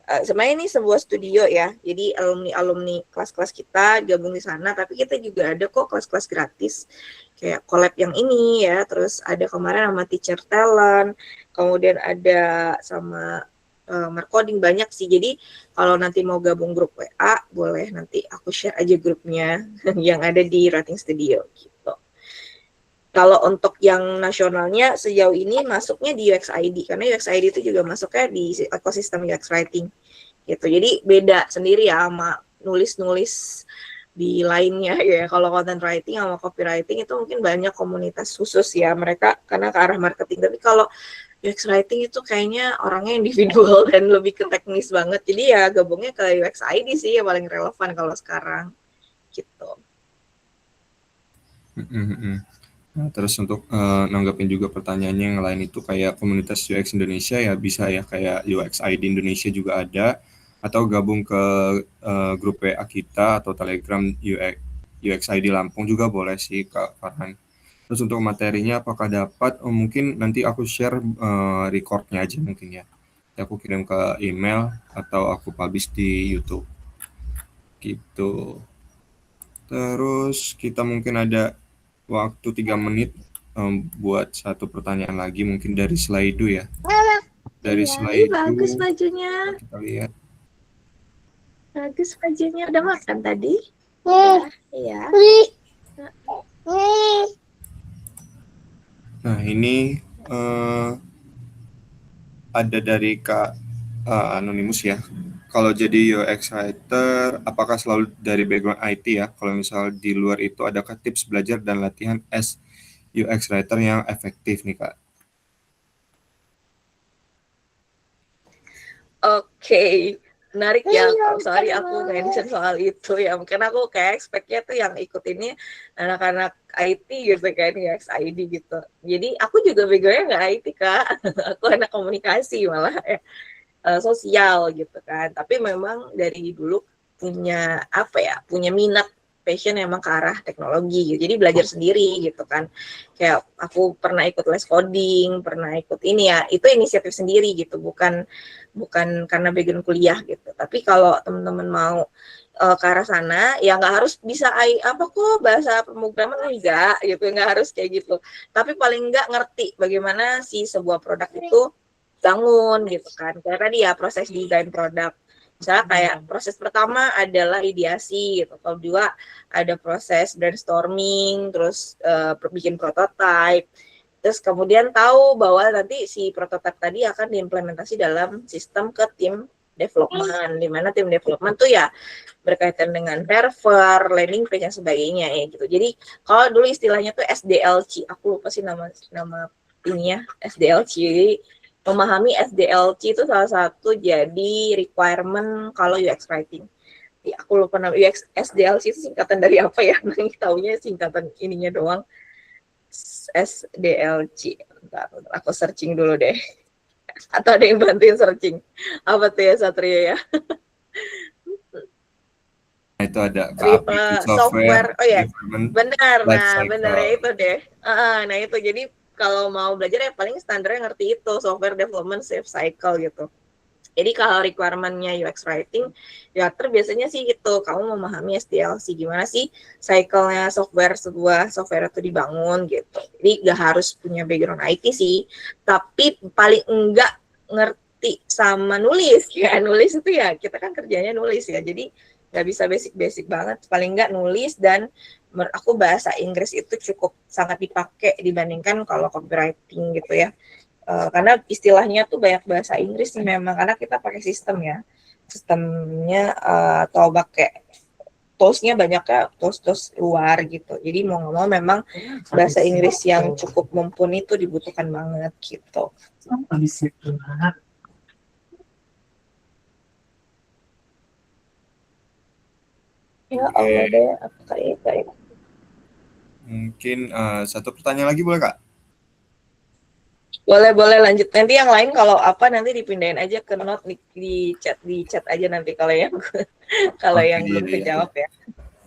sebenarnya ini sebuah studio ya, jadi alumni kelas-kelas kita gabung di sana, tapi kita juga ada kok kelas-kelas gratis, kayak collab yang ini ya, terus ada kemarin sama teacher talent, kemudian ada sama marketing, banyak sih. Jadi kalau nanti mau gabung grup WA, boleh nanti aku share aja grupnya yang ada di Writing Studio gitu. Kalau untuk yang nasionalnya sejauh ini masuknya di UX ID, karena UX ID itu juga masuknya di ekosistem UX Writing gitu. Jadi beda sendiri ya sama nulis-nulis di lainnya ya. Kalau content writing sama copywriting itu mungkin banyak komunitas khusus ya mereka karena ke arah marketing. Tapi kalau UX writing itu kayaknya orangnya individual dan lebih ke teknis banget. Jadi ya gabungnya ke UX ID sih yang paling relevan kalau sekarang gitu. Nah, terus untuk nanggapin juga pertanyaannya yang lain itu kayak komunitas UX Indonesia ya bisa ya kayak UX ID Indonesia juga ada, atau gabung ke grup WA kita atau Telegram UX ID Lampung juga boleh sih Kak Farhan. Terus untuk materinya apakah dapat? Mungkin nanti aku share recordnya aja mungkin ya. Nanti aku kirim ke email atau aku publish di YouTube. Gitu. Terus kita mungkin ada waktu 3 menit buat satu pertanyaan lagi mungkin dari Slido ya. Dari Iya, Slido bagus bajunya. kita lihat. Bagus bajunya. Udah makan tadi? Iya. Nah, ini ada dari Kak Anonymous ya. Kalau jadi UX writer, apakah selalu dari background IT ya? Kalau misal di luar itu, adakah tips belajar dan latihan as UX writer yang efektif nih Kak? Oke, menarik ya. Sorry aku mention soal itu ya. Mungkin aku kayak expect-nya tuh yang ikut ini anak-anak IT gitu kan, ya ID gitu. Jadi aku juga background-nya nggak IT Kak. Aku anak komunikasi malah ya. Sosial gitu kan. Tapi memang dari dulu punya apa ya, punya minat passion emang ke arah teknologi gitu. Jadi belajar sendiri gitu kan. Kayak aku pernah ikut les coding, pernah ikut ini ya, itu inisiatif sendiri gitu, bukan karena background kuliah gitu. Tapi kalau teman-teman mau ke arah sana ya nggak harus bisa apa kok bahasa pemrograman enggak gitu, nggak harus kayak gitu. Tapi paling nggak ngerti bagaimana sih sebuah produk itu bangun gitu kan. Karena tadi ya proses desain produk. Misalnya kayak proses pertama adalah ideasi gitu. Kalau dua ada proses brainstorming, terus bikin prototype. Terus kemudian tahu bahwa nanti si prototipe tadi akan diimplementasi dalam sistem ke tim development, di mana tim development tuh ya berkaitan dengan server, landing page dan sebagainya ya gitu. Jadi kalau dulu istilahnya tuh SDLC, aku lupa sih nama ininya SDLC. Jadi memahami SDLC itu salah satu jadi requirement kalau UX writing. Ya, aku lupa nama UX SDLC itu singkatan dari apa ya? Nanti taunya singkatan ininya doang. SDLC. Bentar, aku searching dulu deh. Atau ada yang bantuin searching. Apa tuh ya Satria ya? itu ada KAP, software. Oh ya, Development benar. Life Nah, benar ya Cycle. itu deh. Nah itu jadi kalau mau belajar ya paling standarnya ngerti itu software development life cycle gitu. Jadi kalau requirement-nya UX writing, ya biasanya sih gitu, kamu memahami SDLC, gimana sih cycle-nya sebuah software itu dibangun gitu. Jadi nggak harus punya background IT sih, tapi paling enggak ngerti sama nulis, ya nulis itu ya, kita kan kerjanya nulis ya, jadi nggak bisa basic-basic banget, paling enggak nulis dan menurut aku bahasa Inggris itu cukup sangat dipakai dibandingkan kalau copywriting gitu ya. Karena istilahnya tuh banyak bahasa Inggris sih memang karena kita pakai sistemnya atau pakai toolsnya banyaknya tools luar gitu. Jadi mau nggak mau memang bahasa Inggris yang cukup mumpuni itu dibutuhkan banget gitu. Ya Allah deh, apa kayak Mungkin satu pertanyaan lagi boleh Kak? Boleh lanjut. Nanti yang lain kalau apa nanti dipindahin aja ke note di chat aja nanti kalau yang kalau yang belum kejawab ya.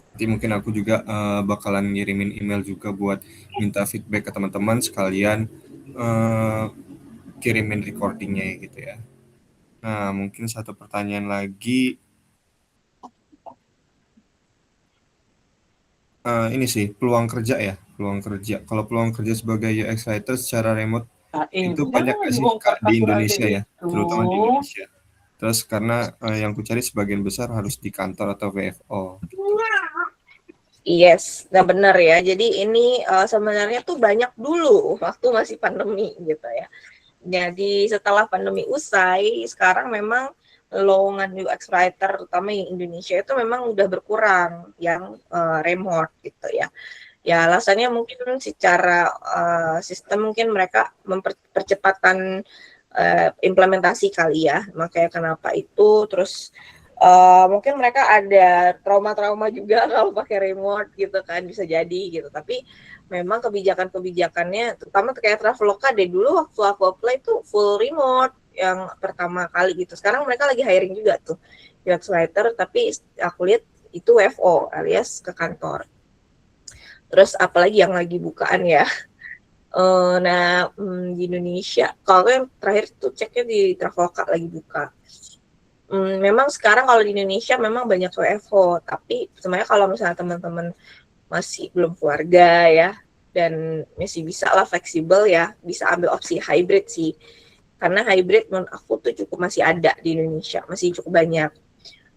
Nanti mungkin aku juga bakalan ngirimin email juga buat minta feedback ke teman-teman sekalian kirimin recordingnya gitu ya. Nah mungkin satu pertanyaan lagi. Ini sih peluang kerja ya, peluang kerja. Kalau peluang kerja sebagai UX writer secara remote itu banyak nggak sih Kak di Indonesia ya, terutama di Indonesia. Terus karena yang ku cari sebagian besar harus di kantor atau WFO. Yes, nah benar ya. Jadi ini sebenarnya tuh banyak dulu waktu masih pandemi gitu ya. Jadi setelah pandemi usai, sekarang memang lowongan UX writer terutama yang Indonesia itu memang udah berkurang yang remote gitu ya. Ya alasannya mungkin secara sistem mungkin mereka mempercepatkan implementasi kali ya. Makanya kenapa itu terus mungkin mereka ada trauma-trauma juga kalau pakai remote gitu kan bisa jadi gitu. Tapi memang kebijakannya terutama kayak Traveloka deh dulu waktu aku apply itu full remote yang pertama kali gitu. Sekarang mereka lagi hiring juga tuh UX writer tapi aku lihat itu WFO alias ke kantor. Terus apalagi yang lagi bukaan ya. Nah di Indonesia kalau yang terakhir tuh ceknya di Traveloka lagi buka. Memang sekarang kalau di Indonesia memang banyak WFO, tapi sebenarnya kalau misalnya teman-teman masih belum keluarga ya dan masih bisa lah fleksibel ya, bisa ambil opsi hybrid sih. Karena hybrid menurut aku tuh cukup masih ada di Indonesia, masih cukup banyak.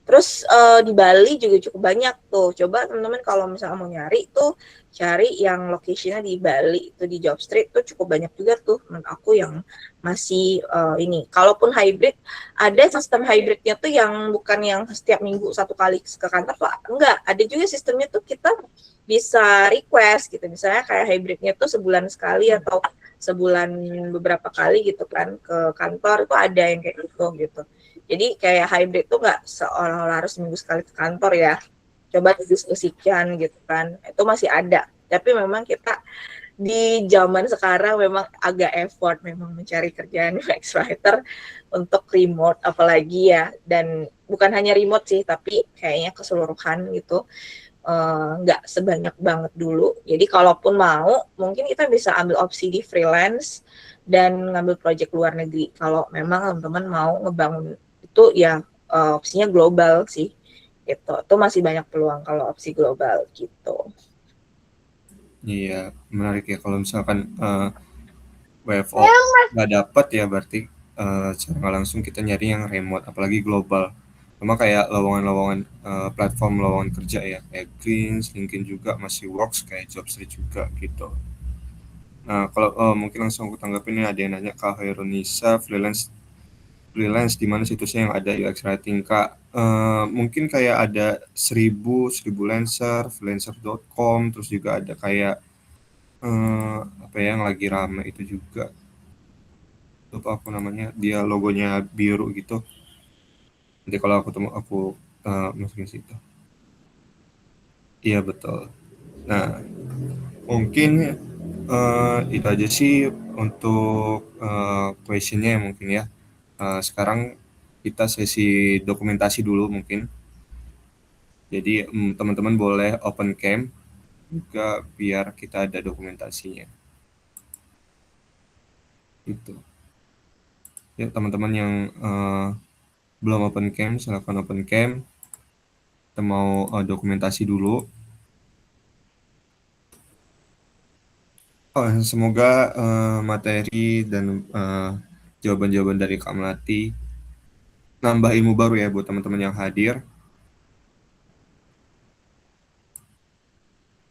Terus di Bali juga cukup banyak tuh. Coba teman-teman kalau misalnya mau nyari tuh cari yang location-nya di Bali itu di Jobstreet tuh cukup banyak juga tuh menurut aku yang masih ini. Kalaupun hybrid ada sistem hybridnya tuh yang bukan yang setiap minggu satu kali ke kantor tuh enggak. Ada juga sistemnya tuh kita bisa request gitu. Misalnya kayak hybridnya tuh sebulan sekali atau sebulan beberapa kali gitu kan ke kantor itu ada yang kayak gitu. Jadi kayak hybrid tuh nggak seolah-olah harus seminggu sekali ke kantor ya. Coba didiskusikan gitu kan. Itu masih ada. Tapi memang kita di zaman sekarang memang agak effort memang mencari kerjaan UX writer untuk remote apalagi ya. Dan bukan hanya remote sih, tapi kayaknya keseluruhan gitu. Nggak sebanyak banget dulu. Jadi kalaupun mau, mungkin kita bisa ambil opsi di freelance dan ngambil project luar negeri. Kalau memang teman-teman mau ngebangun itu ya opsinya global sih gitu. Itu masih banyak peluang kalau opsi global gitu. Iya, menarik ya kalau misalkan WFO nggak dapat ya berarti secara nggak langsung kita nyari yang remote, apalagi global. Sama kayak lowongan-lowongan platform lowongan kerja ya, kayak Greens, LinkedIn juga masih works, kayak Jobstreet juga gitu. Nah, kalau mungkin langsung aku tanggapin nih, ada yang nanya Kak Hairunisa, freelance di mana situsnya yang ada UX writing Kak? Mungkin kayak ada 1000 Lancer, freelancer.com, terus juga ada kayak apa ya yang lagi rame itu juga, lupa aku namanya, dia logonya biru gitu. Nanti kalau aku temu aku masukin situ. Iya betul. Nah mungkin itu aja sih untuk questionnya mungkin ya. Sekarang kita sesi dokumentasi dulu mungkin. Jadi teman-teman boleh open cam juga biar kita ada dokumentasinya. Itu. Ya teman-teman yang belum open cam, silakan open cam. Kita mau dokumentasi dulu. Semoga materi dan jawaban-jawaban dari Kak Melati nambah ilmu baru ya buat teman-teman yang hadir.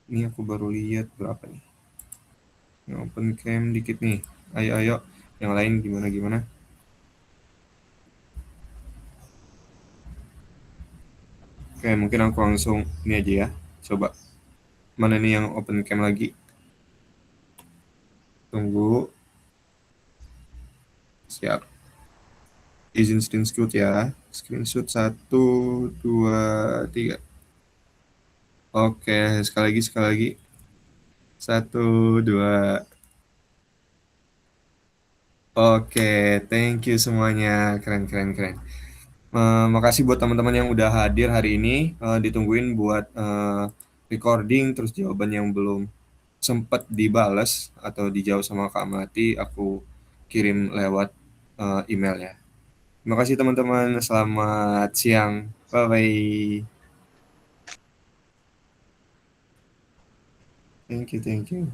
Ini aku baru lihat berapa nih. Yang open cam dikit nih. Ayo. Yang lain gimana? Oke, mungkin aku langsung ini aja ya. Coba. Mana nih yang open cam lagi? Tunggu. Siap. Izin screenshot ya. Screenshot 1, 2, 3. Oke, sekali lagi. 1, 2. Oke, thank you semuanya. Keren. Makasih buat teman-teman yang udah hadir hari ini. Ditungguin buat recording, terus jawaban yang belum sempat dibales atau dijawab sama Kak Melati, aku kirim lewat email ya. Terima kasih teman-teman. Selamat siang. Bye-bye. Thank you.